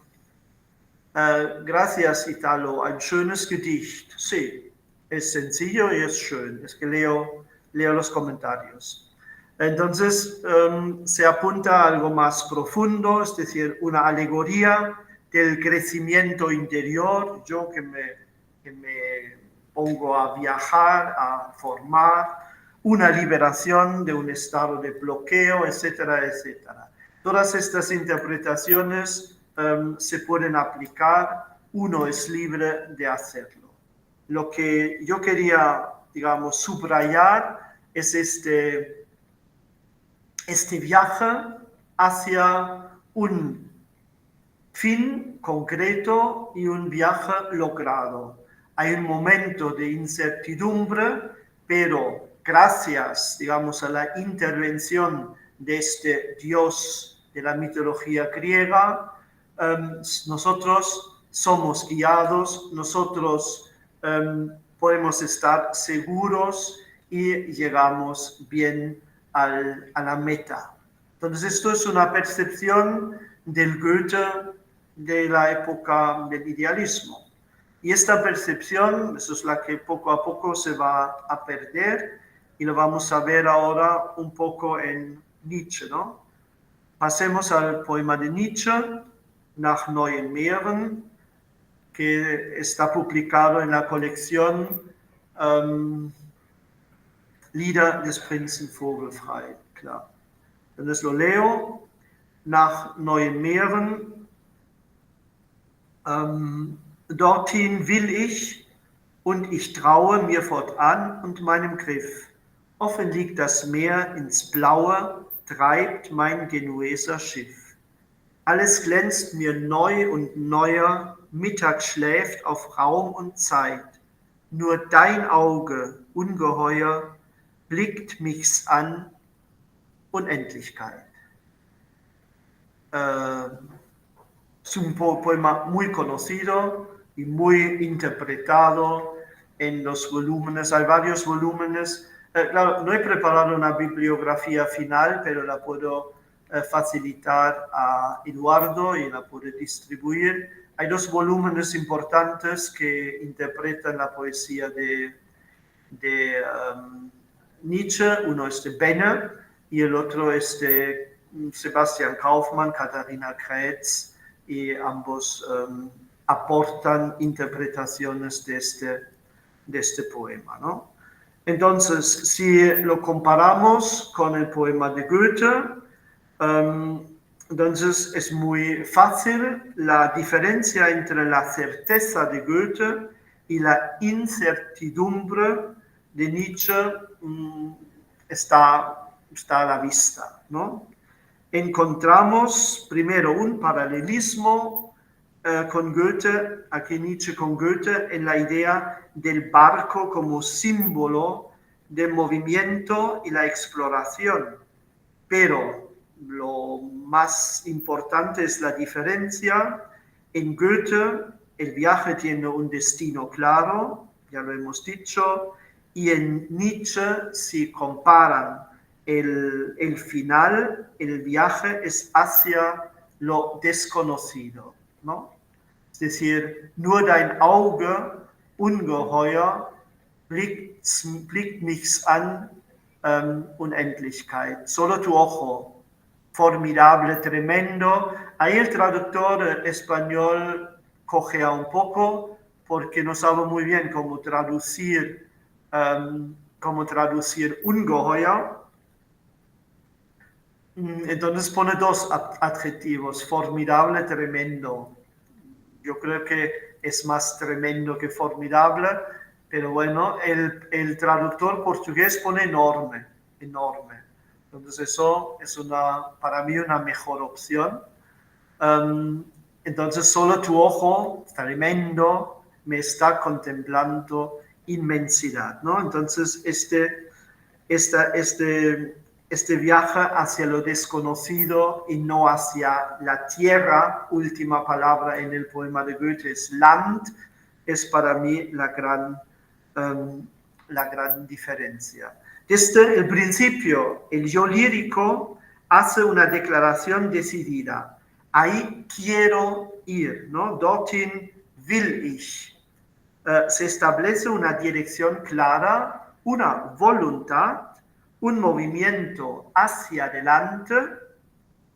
gracias, Italo, ein schönes Gedicht. Sí, es sencillo y es schön. Es que leo los comentarios. Entonces, se apunta a algo más profundo, es decir, una alegoría del crecimiento interior. Yo que me pongo a viajar, a formar, una liberación de un estado de bloqueo, etcétera, etcétera. Todas estas interpretaciones se pueden aplicar, uno es libre de hacerlo. Lo que yo quería, digamos, subrayar es este viaje hacia un fin concreto y un viaje logrado. Hay un momento de incertidumbre, pero gracias, digamos, a la intervención de este dios de la mitología griega, nosotros somos guiados, nosotros podemos estar seguros y llegamos bien a la meta. Entonces, esto es una percepción del Goethe de la época del idealismo. Y esta percepción, eso es la que poco a poco se va a perder y lo vamos a ver ahora un poco en Nietzsche, ¿no? Pasemos al poema de Nietzsche, Nach neuen Meeren, que está publicado en la colección Lieder des Prinzen Vogelfrei. Klar. Entonces lo leo, nach neuen Meeren, dorthin will ich und ich traue mir fortan und meinem Griff. Offen liegt das Meer ins Blaue, treibt mein Genueser Schiff. Alles glänzt mir neu und neuer, Mittag schläft auf Raum und Zeit. Nur dein Auge, ungeheuer, blickt mich's an, Unendlichkeit. Es un poema muy conocido y muy interpretado en los volúmenes. Hay varios volúmenes. Claro, no he preparado una bibliografía final, pero la puedo facilitar a Eduardo y la puedo distribuir. Hay dos volúmenes importantes que interpretan la poesía de Nietzsche. Uno es de Benne y el otro es de Sebastian Kaufmann, Katharina Kretz, y ambos aportan interpretaciones de este poema, ¿no? Entonces, si lo comparamos con el poema de Goethe, entonces es muy fácil la diferencia entre la certeza de Goethe y la incertidumbre de Nietzsche está a la vista, ¿no? Encontramos primero un paralelismo con Goethe, aquí Nietzsche con Goethe, en la idea del barco como símbolo de movimiento y la exploración. Pero lo más importante es la diferencia. En Goethe el viaje tiene un destino claro, ya lo hemos dicho, y en Nietzsche, si comparan el final, el viaje es hacia lo desconocido, ¿no? Es decir, nur dein Auge, ungeheuer, blickt mich's an, Unendlichkeit. Solo tu ojo, formidable, tremendo. Ahí el traductor español cojea un poco porque no sabe muy bien cómo traducir ungeheuer. Entonces pone dos adjetivos, formidable, tremendo. Yo creo que es más tremendo que formidable, pero bueno, el traductor portugués pone enorme, enorme. Entonces eso es para mí una mejor opción. Entonces solo tu ojo, tremendo, me está contemplando inmensidad, ¿no? Entonces este viaje hacia lo desconocido y no hacia la tierra, última palabra en el poema de Goethe es Land, es para mí la gran diferencia. Desde el principio, el yo lírico hace una declaración decidida. Ahí quiero ir, ¿no? Dorthin will ich. Se establece una dirección clara, una voluntad, un movimiento hacia adelante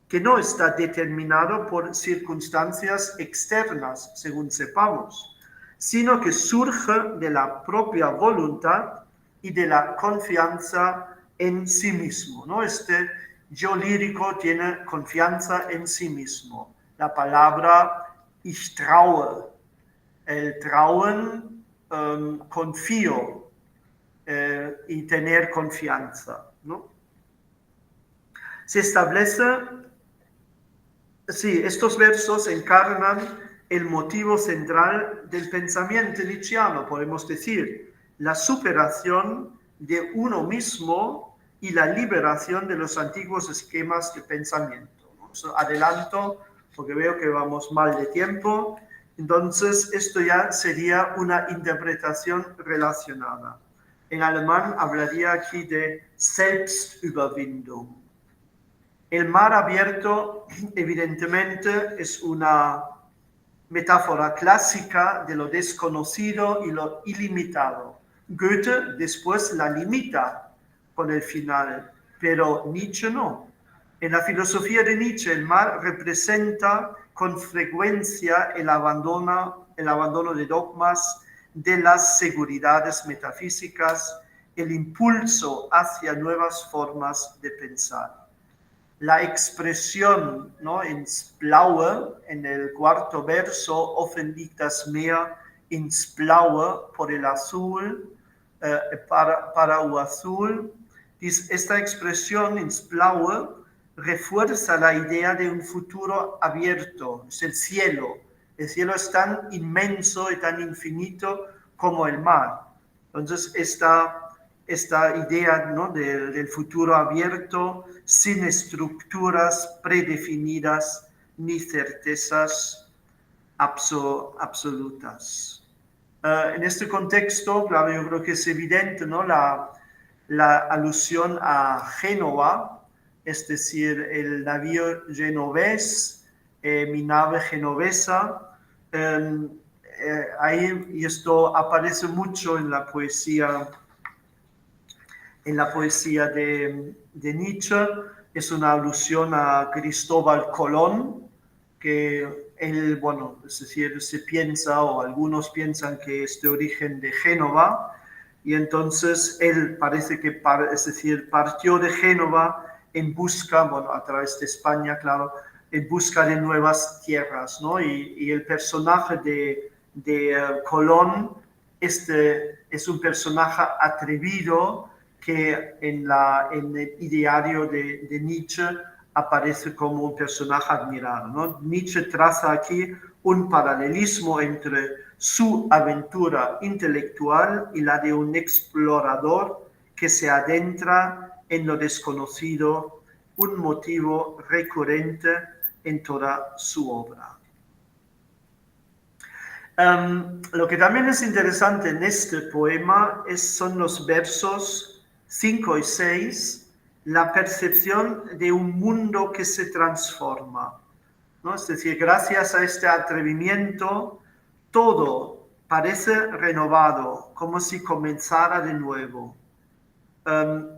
que no está determinado por circunstancias externas, según sepamos, sino que surge de la propia voluntad y de la confianza en sí mismo, ¿no? Este yo lírico tiene confianza en sí mismo. La palabra ich traue, el trauen, confío, y tener confianza, ¿no? Se establece, sí, estos versos encarnan el motivo central del pensamiento nietzscheano, podemos decir, la superación de uno mismo y la liberación de los antiguos esquemas de pensamiento, ¿no? Adelanto, porque veo que vamos mal de tiempo, entonces esto ya sería una interpretación relacionada. En alemán hablaría aquí de Selbstüberwindung. El mar abierto, evidentemente, es una metáfora clásica de lo desconocido y lo ilimitado. Goethe después la limita con el final, pero Nietzsche no. En la filosofía de Nietzsche, el mar representa con frecuencia el abandono de dogmas, de las seguridades metafísicas, el impulso hacia nuevas formas de pensar. La expresión, ¿no?, ins Blaue, en el cuarto verso, offen liegt das Meer ins Blaue, por el azul, para o azul. Esta expresión ins Blaue refuerza la idea de un futuro abierto, es el cielo. El cielo es tan inmenso y tan infinito como el mar. Entonces, esta idea, ¿no?, del futuro abierto, sin estructuras predefinidas ni certezas absolutas. En este contexto, claro, yo creo que es evidente, ¿no?, la alusión a Génova, es decir, el navío genovés, mi nave genovesa. Ahí, y esto aparece mucho en la poesía de Nietzsche, es una alusión a Cristóbal Colón, que él, bueno, es decir, se piensa, o algunos piensan que es de origen de Génova, y entonces él parece que, es decir, partió de Génova en busca, bueno, a través de España, claro, en busca de nuevas tierras, ¿no? Y el personaje de Colón, es un personaje atrevido que en el ideario de Nietzsche aparece como un personaje admirado, ¿no? Nietzsche traza aquí un paralelismo entre su aventura intelectual y la de un explorador que se adentra en lo desconocido, un motivo recurrente en toda su obra. Lo que también es interesante en este poema son los versos 5 y 6, la percepción de un mundo que se transforma, ¿no? Es decir, gracias a este atrevimiento, todo parece renovado, como si comenzara de nuevo.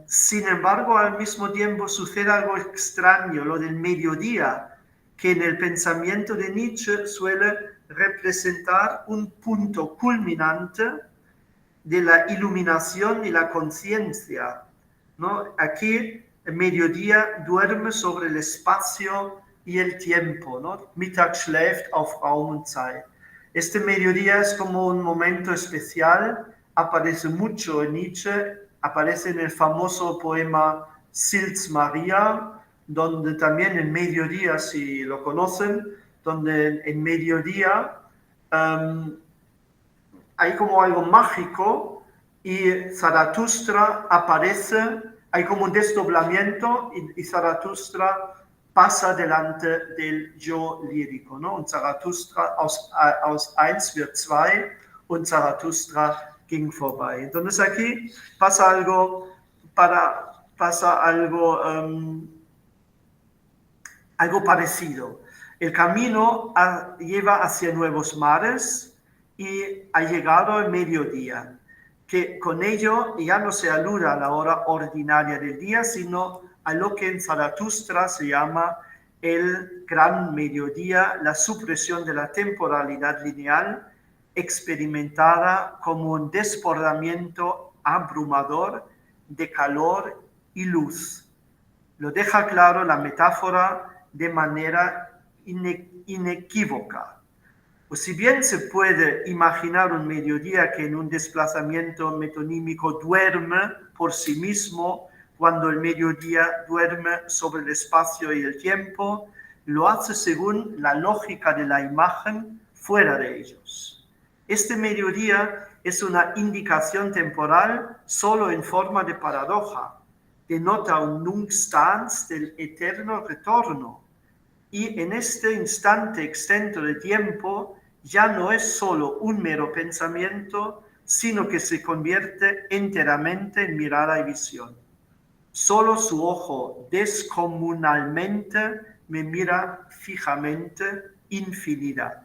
Sin embargo, al mismo tiempo sucede algo extraño, lo del mediodía, que en el pensamiento de Nietzsche suele representar un punto culminante de la iluminación y la conciencia, ¿no? Aquí el mediodía duerme sobre el espacio y el tiempo, ¿no? Mittag schläft auf Raum und Zeit. Este mediodía es como un momento especial, aparece mucho en Nietzsche, aparece en el famoso poema Sils Maria, donde también en mediodía, si lo conocen, donde en mediodía hay como algo mágico y Zaratustra aparece, hay como un desdoblamiento y Zaratustra pasa delante del yo lírico, ¿no? Und Zaratustra, aus 1 wird 2 und Zaratustra ging vorbei. Entonces aquí pasa algo parecido. El camino lleva hacia nuevos mares y ha llegado el mediodía, que con ello ya no se alude a la hora ordinaria del día, sino a lo que en Zaratustra se llama el gran mediodía, la supresión de la temporalidad lineal, experimentada como un desbordamiento abrumador de calor y luz. Lo deja claro la metáfora de manera inequívoca. O si bien se puede imaginar un mediodía que en un desplazamiento metonímico duerme por sí mismo, cuando el mediodía duerme sobre el espacio y el tiempo, lo hace según la lógica de la imagen fuera de ellos. Este mediodía es una indicación temporal solo en forma de paradoja, denota un nunc stans del eterno retorno. Y en este instante extenso de tiempo ya no es solo un mero pensamiento, sino que se convierte enteramente en mirada y visión. Solo su ojo descomunalmente me mira fijamente infinidad.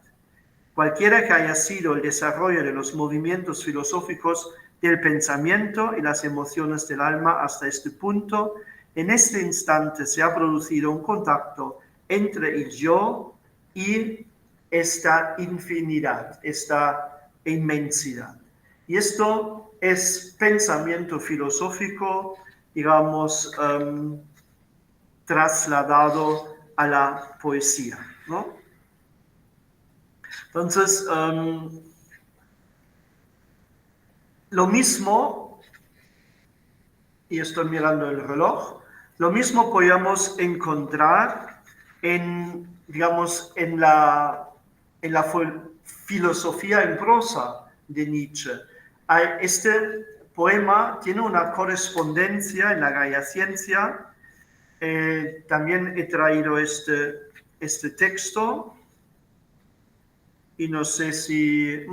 Cualquiera que haya sido el desarrollo de los movimientos filosóficos del pensamiento y las emociones del alma hasta este punto, en este instante se ha producido un contacto entre el yo y esta infinidad, esta inmensidad. Y esto es pensamiento filosófico, digamos, trasladado a la poesía, ¿no? Entonces, lo mismo, y estoy mirando el reloj, lo mismo podemos encontrar en, digamos, en la filosofía en prosa de Nietzsche. Este poema tiene una correspondencia en la Gaia Ciencia. También he traído este texto y no sé si...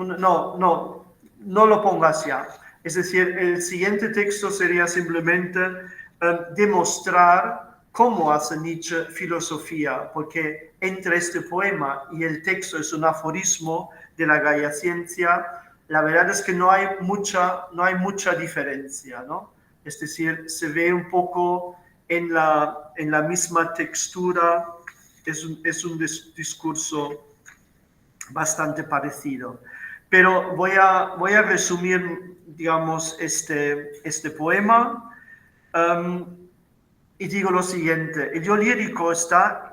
No lo pongas ya. Es decir, el siguiente texto sería simplemente demostrar cómo hace Nietzsche filosofía, porque entre este poema y el texto es un aforismo de la Gaia Ciencia. La verdad es que no hay mucha diferencia, ¿no? Es decir, se ve un poco en la misma textura, es un discurso bastante parecido. Pero voy a resumir, digamos, este poema y digo lo siguiente. El yo lírico está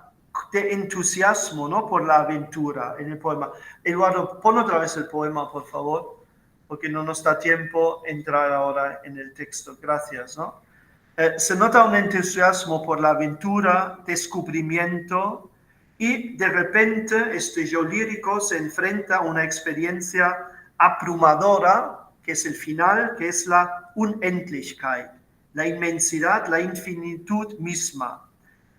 de entusiasmo, ¿no?, por la aventura en el poema. Eduardo, pon otra vez el poema, por favor, porque no nos da tiempo entrar ahora en el texto. Gracias, ¿no? Se nota un entusiasmo por la aventura, descubrimiento, y de repente este yo lírico se enfrenta a una experiencia abrumadora, que es el final, que es la Unendlichkeit, la inmensidad, la infinitud misma.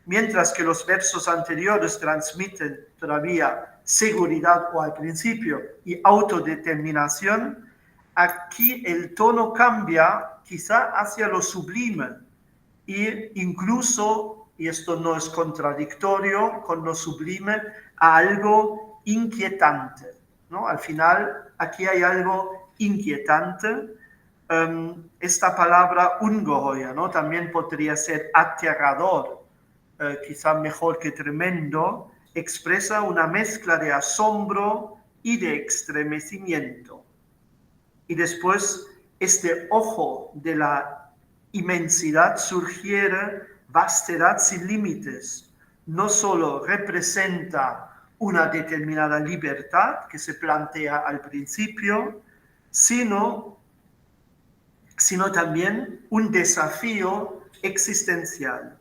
Mientras que los versos anteriores transmiten todavía seguridad o al principio y autodeterminación, aquí el tono cambia quizá hacia lo sublime e incluso, y esto no es contradictorio con lo sublime, a algo inquietante, ¿no? Al final aquí hay algo inquietante. Esta palabra ungeheuer, ¿no?, también podría ser aterrador, quizá mejor que tremendo, expresa una mezcla de asombro y de estremecimiento. Y después este ojo de la inmensidad sugiere vastedad sin límites. No solo representa una determinada libertad que se plantea al principio, sino también un desafío existencial.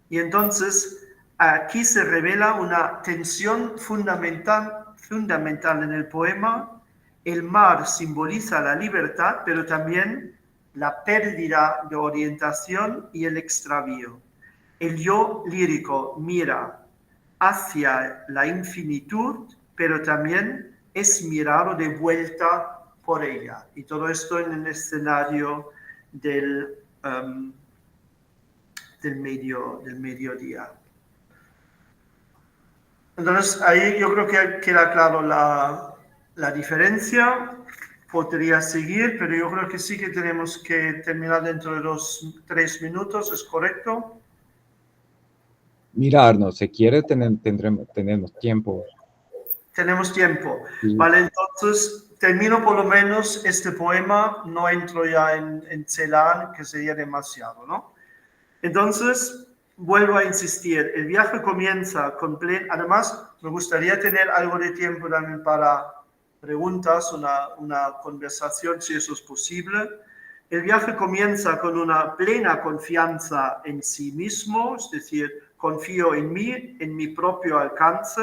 Y entonces aquí se revela una tensión fundamental en el poema. El mar simboliza la libertad, pero también la pérdida de orientación y el extravío. El yo lírico mira hacia la infinitud, pero también es mirado de vuelta por ella. Y todo esto en el escenario del mediodía. Entonces, ahí yo creo que queda claro la diferencia. Podría seguir, pero yo creo que sí que tenemos que terminar dentro de los 3 minutos, ¿es correcto? Mirarnos, si quiere, tenemos tiempo. Tenemos tiempo. Sí. Vale, entonces termino por lo menos este poema, no entro ya en Celan, que sería demasiado, ¿no? Entonces, vuelvo a insistir, el viaje comienza con además, me gustaría tener algo de tiempo también para preguntas, una conversación, si eso es posible. El viaje comienza con una plena confianza en sí mismo, es decir, confío en mí, en mi propio alcance,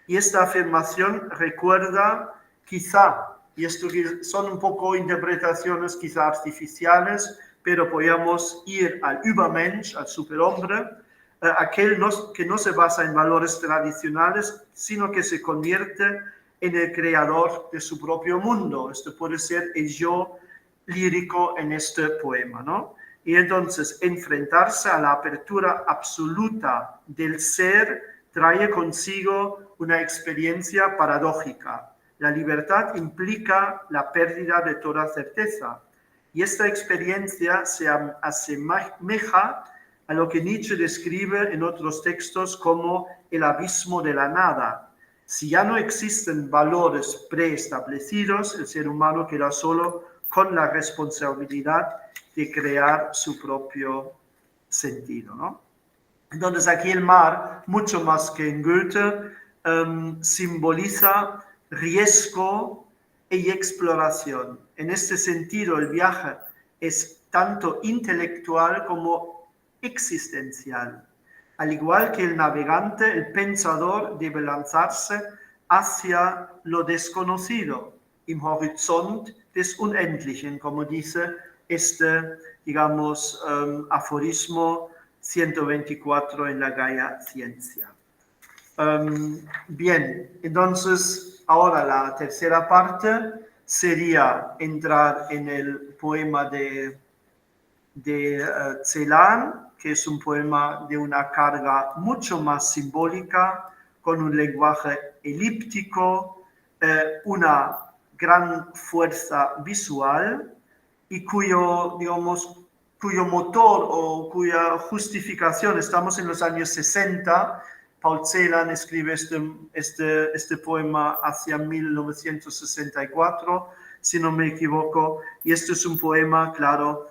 y esta afirmación recuerda quizá, y esto son un poco interpretaciones quizá artificiales, pero podemos ir al Übermensch, al superhombre, aquel que no se basa en valores tradicionales, sino que se convierte en el creador de su propio mundo. Esto puede ser el yo lírico en este poema, ¿no? Y entonces enfrentarse a la apertura absoluta del ser trae consigo una experiencia paradójica. La libertad implica la pérdida de toda certeza. Y esta experiencia se asemeja a lo que Nietzsche describe en otros textos como el abismo de la nada. Si ya no existen valores preestablecidos, el ser humano queda solo con la responsabilidad de crear su propio sentido, ¿no? Entonces aquí el mar, mucho más que en Goethe, simboliza riesgo y exploración. En este sentido, el viaje es tanto intelectual como existencial. Al igual que el navegante, el pensador debe lanzarse hacia lo desconocido, im Horizont des Unendlichen, como dice este, digamos, aforismo 124 en la Gaia Ciencia. Bien, entonces ahora la tercera parte sería entrar en el poema de Celan, que es un poema de una carga mucho más simbólica, con un lenguaje elíptico, una gran fuerza visual y cuyo, digamos, cuyo motor o cuya justificación, estamos en los años 60, Paul Celan escribe este poema hacia 1964, si no me equivoco, y este es un poema, claro,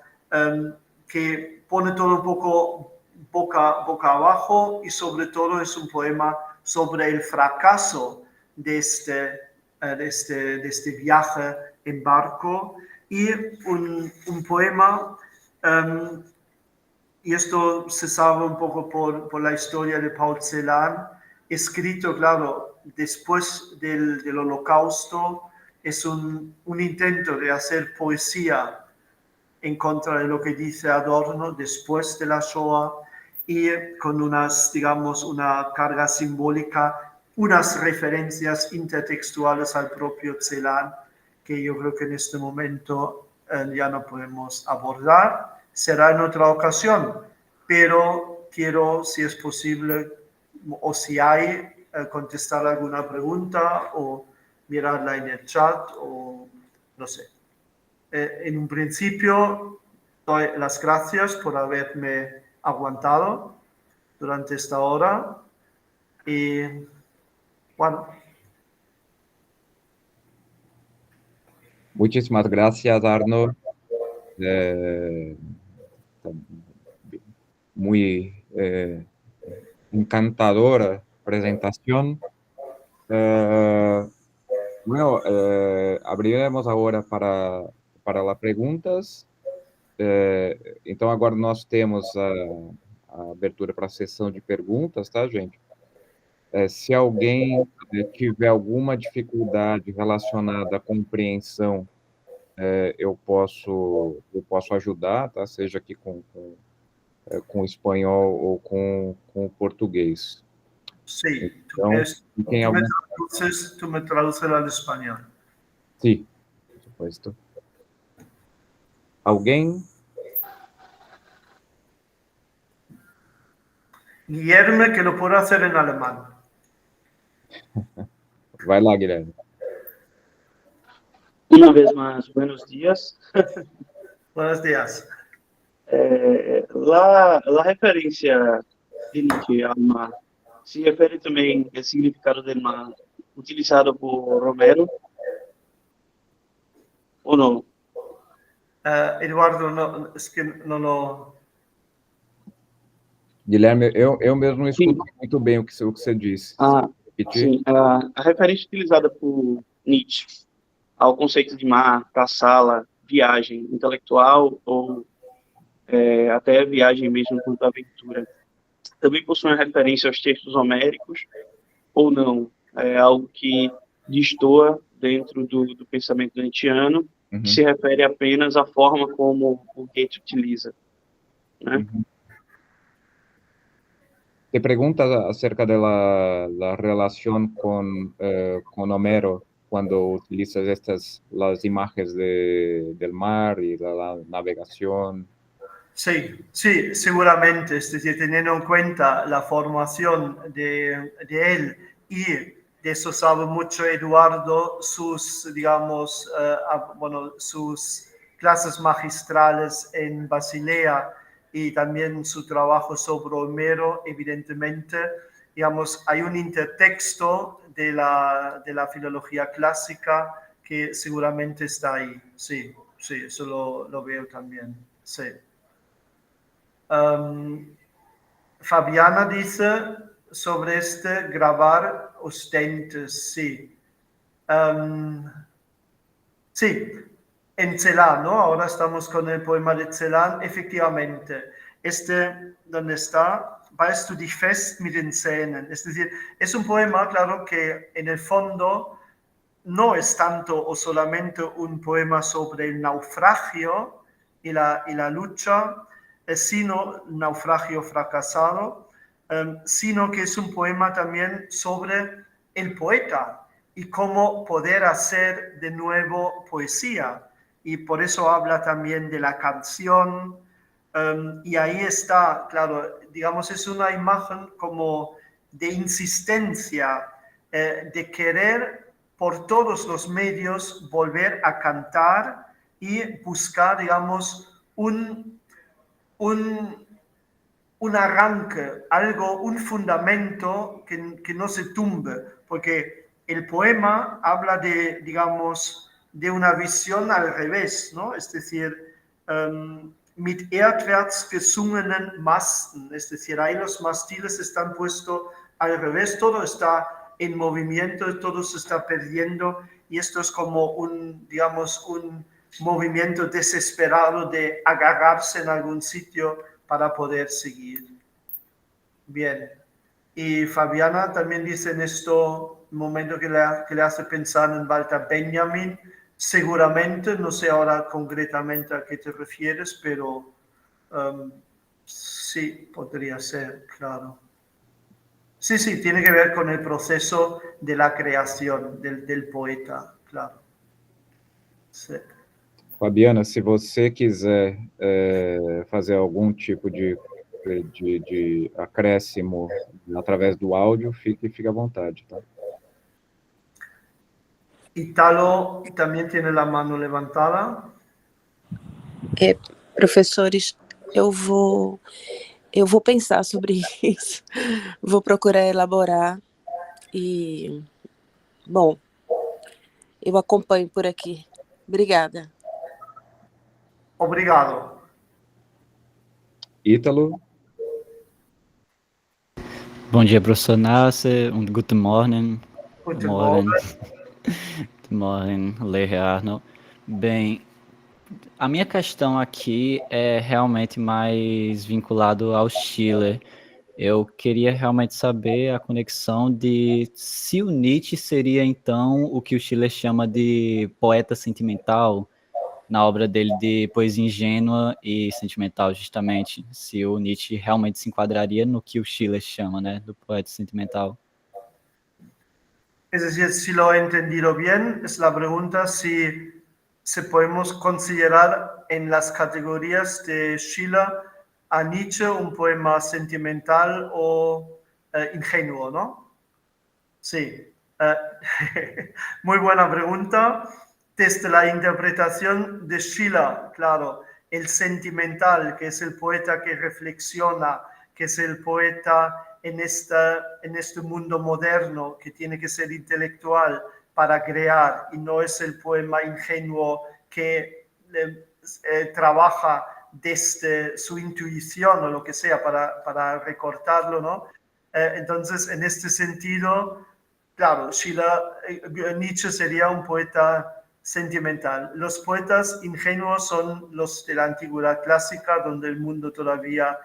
que pone todo un poco boca abajo y sobre todo es un poema sobre el fracaso de este viaje en barco y un poema, y esto se sabe un poco por la historia de Paul Celan, escrito, claro, después del Holocausto, es un intento de hacer poesía en contra de lo que dice Adorno después de la Shoah y con unas, digamos, una carga simbólica, unas referencias intertextuales al propio Celan que yo creo que en este momento ya no podemos abordar. Será en otra ocasión, pero quiero, si es posible, o si hay, contestar alguna pregunta o mirarla en el chat o no sé. En un principio, doy las gracias por haberme aguantado durante esta hora y bueno. Muchísimas gracias, Arno. Muy encantadora presentación. Bueno, abriremos agora para as perguntas. Então, agora nós temos a abertura para a sessão de perguntas, tá, gente? Se alguém tiver alguma dificuldade relacionada à compreensão, eu posso ajudar, tá? Seja aqui com o espanhol ou com o português. Sí, Então, tú me traduces al español. Sí, por supuesto. ¿Alguien? Guillermo, que lo puedo hacer en alemán. Vai lá, Guilherme. Una vez más, buenos días. Buenos días. La referência de Nietzsche ao mar se refere também ao significado do mar utilizado por Romero ou não? Eduardo, no, es que no lo... Guilherme, eu mesmo não escutei muito bem o que você disse. Sim. A referência utilizada por Nietzsche ao conceito de mar, caçala, viagem intelectual ou até viagem mesmo quanto aventura, também possui referência aos textos homéricos ou não? É algo que destoa dentro do pensamento nietzschiano, que se refere apenas à forma como o Goethe utiliza, né? Te pregunta acerca de la relación con Homero cuando utilizas las imágenes del mar y la navegación. Sí, sí, seguramente, es decir, teniendo en cuenta la formación de él y de eso sabe mucho Eduardo, sus, digamos, bueno, sus clases magistrales en Basilea y también su trabajo sobre Homero, evidentemente, digamos, hay un intertexto de la filología clásica que seguramente está ahí, sí, sí, eso lo veo también, sí. Fabiana dice sobre grabar ostentes, sí. Sí, en Celan, ¿no? Ahora estamos con el poema de Celan, efectivamente. ¿Dónde está? Weißt du die Fest mit den Zähnen? Es decir, es un poema, claro, que en el fondo no es tanto o solamente un poema sobre el naufragio y la lucha, sino naufragio fracasado, sino que es un poema también sobre el poeta y cómo poder hacer de nuevo poesía. Y por eso habla también de la canción. Y ahí está, claro, digamos, es una imagen como de insistencia, de querer por todos los medios volver a cantar y buscar, digamos, un, un arranque, algo, un fundamento que no se tumbe, porque el poema habla de, digamos, de una visión al revés, ¿no? Es decir, mit erdwärts gesungenen Masten, es decir, ahí los mastiles están puestos al revés, todo está en movimiento, todo se está perdiendo y esto es como digamos, un movimiento desesperado de agarrarse en algún sitio para poder seguir. Bien. Y Fabiana también dice en esto momento que le hace pensar en Walter Benjamin, seguramente, no sé ahora concretamente a qué te refieres, pero sí, podría ser, claro. Sí, sí, tiene que ver con el proceso de la creación del poeta, claro. Sí. Fabiana, se você quiser fazer algum tipo de acréscimo através do áudio, fique à vontade, tá? Italo también tiene la mano levantada. Professores, eu vou pensar sobre isso, vou procurar elaborar e, bom, eu acompanho por aqui. Obrigada. Obrigado. Ítalo? Bom dia, professor Nasser. Guten Morgen. Guten Morgen. Guten Morgen, Lehrer Arnold. Bem, a minha questão aqui é realmente mais vinculado ao Schiller. Eu queria realmente saber a conexão de se o Nietzsche seria, então, o que o Schiller chama de poeta sentimental, na obra dele de poesia ingênua e sentimental, justamente, se o Nietzsche realmente se enquadraria no que o Schiller chama, né, do poeta sentimental. Es decir, si lo he entendido bien, es la pregunta si podemos considerar en las categorías de Schiller a Nietzsche un poema sentimental o ingenuo, ¿no? Sí. Muy buena pregunta. Desde la interpretación de Schiller, claro, el sentimental, que es el poeta que reflexiona, que es el poeta en este mundo moderno, que tiene que ser intelectual para crear, y no es el poema ingenuo que trabaja desde su intuición o lo que sea para recortarlo, ¿no? Entonces, en este sentido, claro, Nietzsche sería un poeta sentimental. Los poetas ingenuos son los de la antigüedad clásica, donde el mundo todavía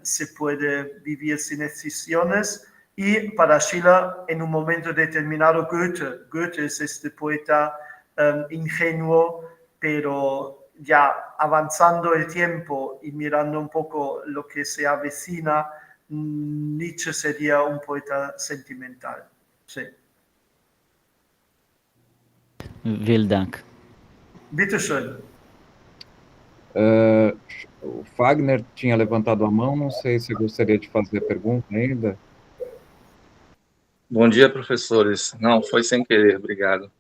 se puede vivir sin excisiones. Y para Schiller, en un momento determinado, Goethe es este poeta ingenuo, pero ya avanzando el tiempo y mirando un poco lo que se avecina, Nietzsche sería un poeta sentimental. Sí. Vielen Dank. Bitte schön. O Fagner tinha levantado a mão, não sei se gostaria de fazer pergunta ainda. Bom dia, professores. Não, foi sem querer, obrigado.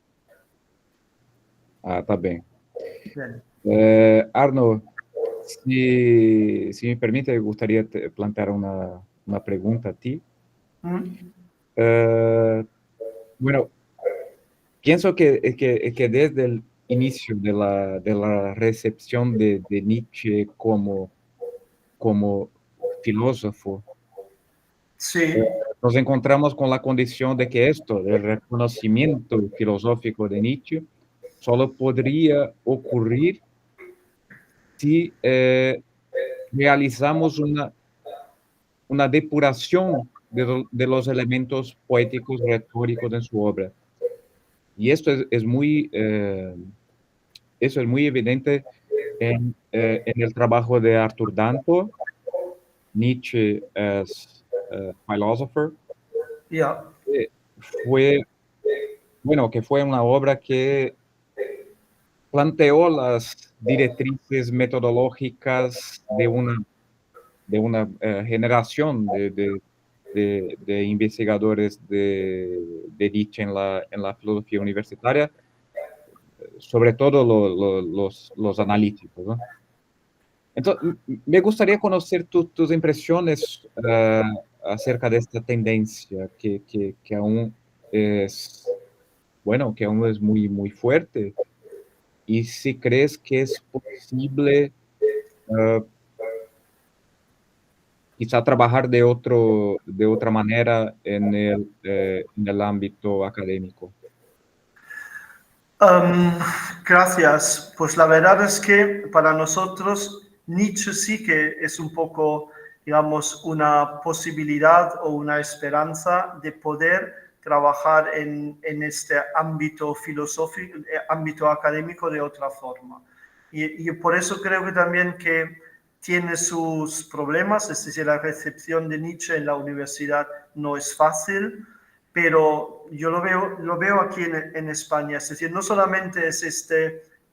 Ah, tá bem. Bien. Arno, se me permite, eu gostaria de plantear uma pergunta a ti. Bueno, pienso que desde el inicio de la recepción de Nietzsche como filósofo, Sí, nos encontramos con la condición de que esto, el reconocimiento filosófico de Nietzsche, solo podría ocurrir si realizamos una depuración de los elementos poéticos retóricos en su obra. Y esto es muy evidente en el trabajo de Arthur Danto, Nietzsche as Philosopher. ya. Que fue una obra que planteó las directrices metodológicas de una generación de investigadores de Nietzsche en la filosofía universitaria, sobre todo los analíticos, ¿no? Entonces, me gustaría conocer tus impresiones acerca de esta tendencia que aún es, que aún es muy, muy fuerte, y si crees que es posible quizá trabajar de otra manera en el ámbito académico. Gracias. Pues la verdad es que para nosotros Nietzsche sí que es un poco, digamos, una posibilidad o una esperanza de poder trabajar en este ámbito filosófico, ámbito académico de otra forma. Y por eso creo que también que tiene sus problemas, es decir, la recepción de Nietzsche en la universidad no es fácil, pero yo lo veo aquí en España, es decir, no solamente es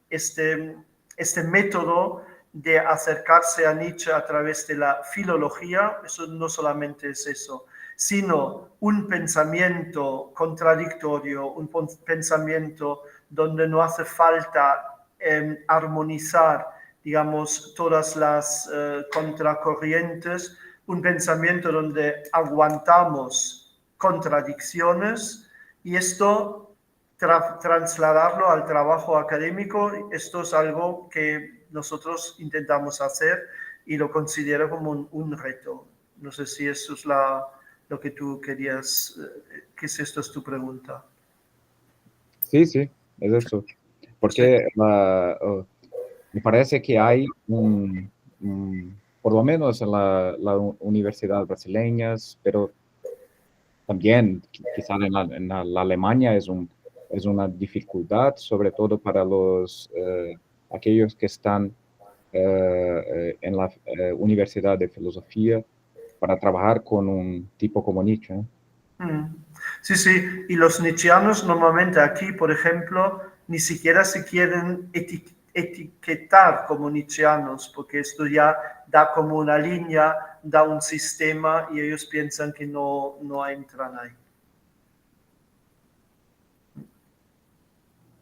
este método de acercarse a Nietzsche a través de la filología, eso no solamente es eso, sino un pensamiento contradictorio, un pensamiento donde no hace falta armonizar, digamos, todas las contracorrientes, un pensamiento donde aguantamos contradicciones, y esto trasladarlo al trabajo académico, esto es algo que nosotros intentamos hacer y lo considero como un reto. No sé si eso es lo que tú querías, que si esto es tu pregunta. Sí, es eso. Porque me parece que hay por lo menos en la universidad brasileñas, pero también quizá en la Alemania es una dificultad, sobre todo para aquellos que están en la Universidad de Filosofía, para trabajar con un tipo como Nietzsche, ¿no? Sí, sí, y los nietzscheanos normalmente aquí, por ejemplo, ni siquiera se quieren etiquetar como nietzscheanos, porque esto ya da como una línea, da un sistema y ellos piensan que no entran ahí.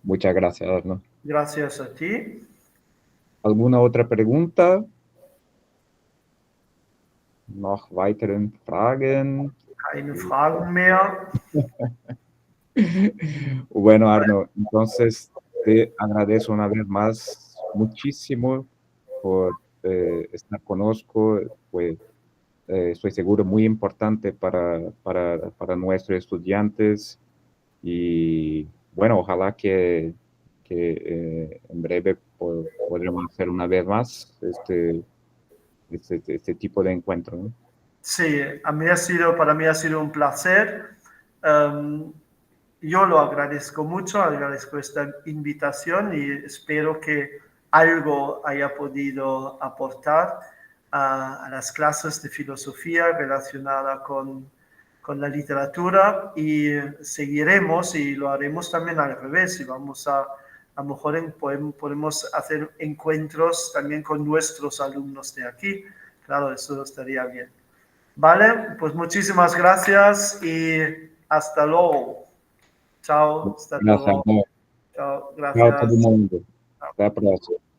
Muchas gracias, Arno. Gracias a ti. ¿Alguna otra pregunta? ¿Noch weiteren Fragen? Keine Fragen mehr. Bueno, Arno, entonces te agradezco una vez más muchísimo por estar conozco, pues estoy seguro muy importante para nuestros estudiantes, y bueno, ojalá que en breve podremos hacer una vez más este tipo de encuentro, ¿no? Sí, para mí ha sido un placer. Yo lo agradezco mucho, agradezco esta invitación y espero que algo haya podido aportar a las clases de filosofía relacionada con la literatura, y seguiremos y lo haremos también al revés, y vamos a a lo mejor podemos hacer encuentros también con nuestros alumnos de aquí. Claro, eso estaría bien. Vale, pues muchísimas gracias y hasta luego. Chao, hasta luego. Graças. Chao, Tchau, gracias. todo mundo. Até a próxima.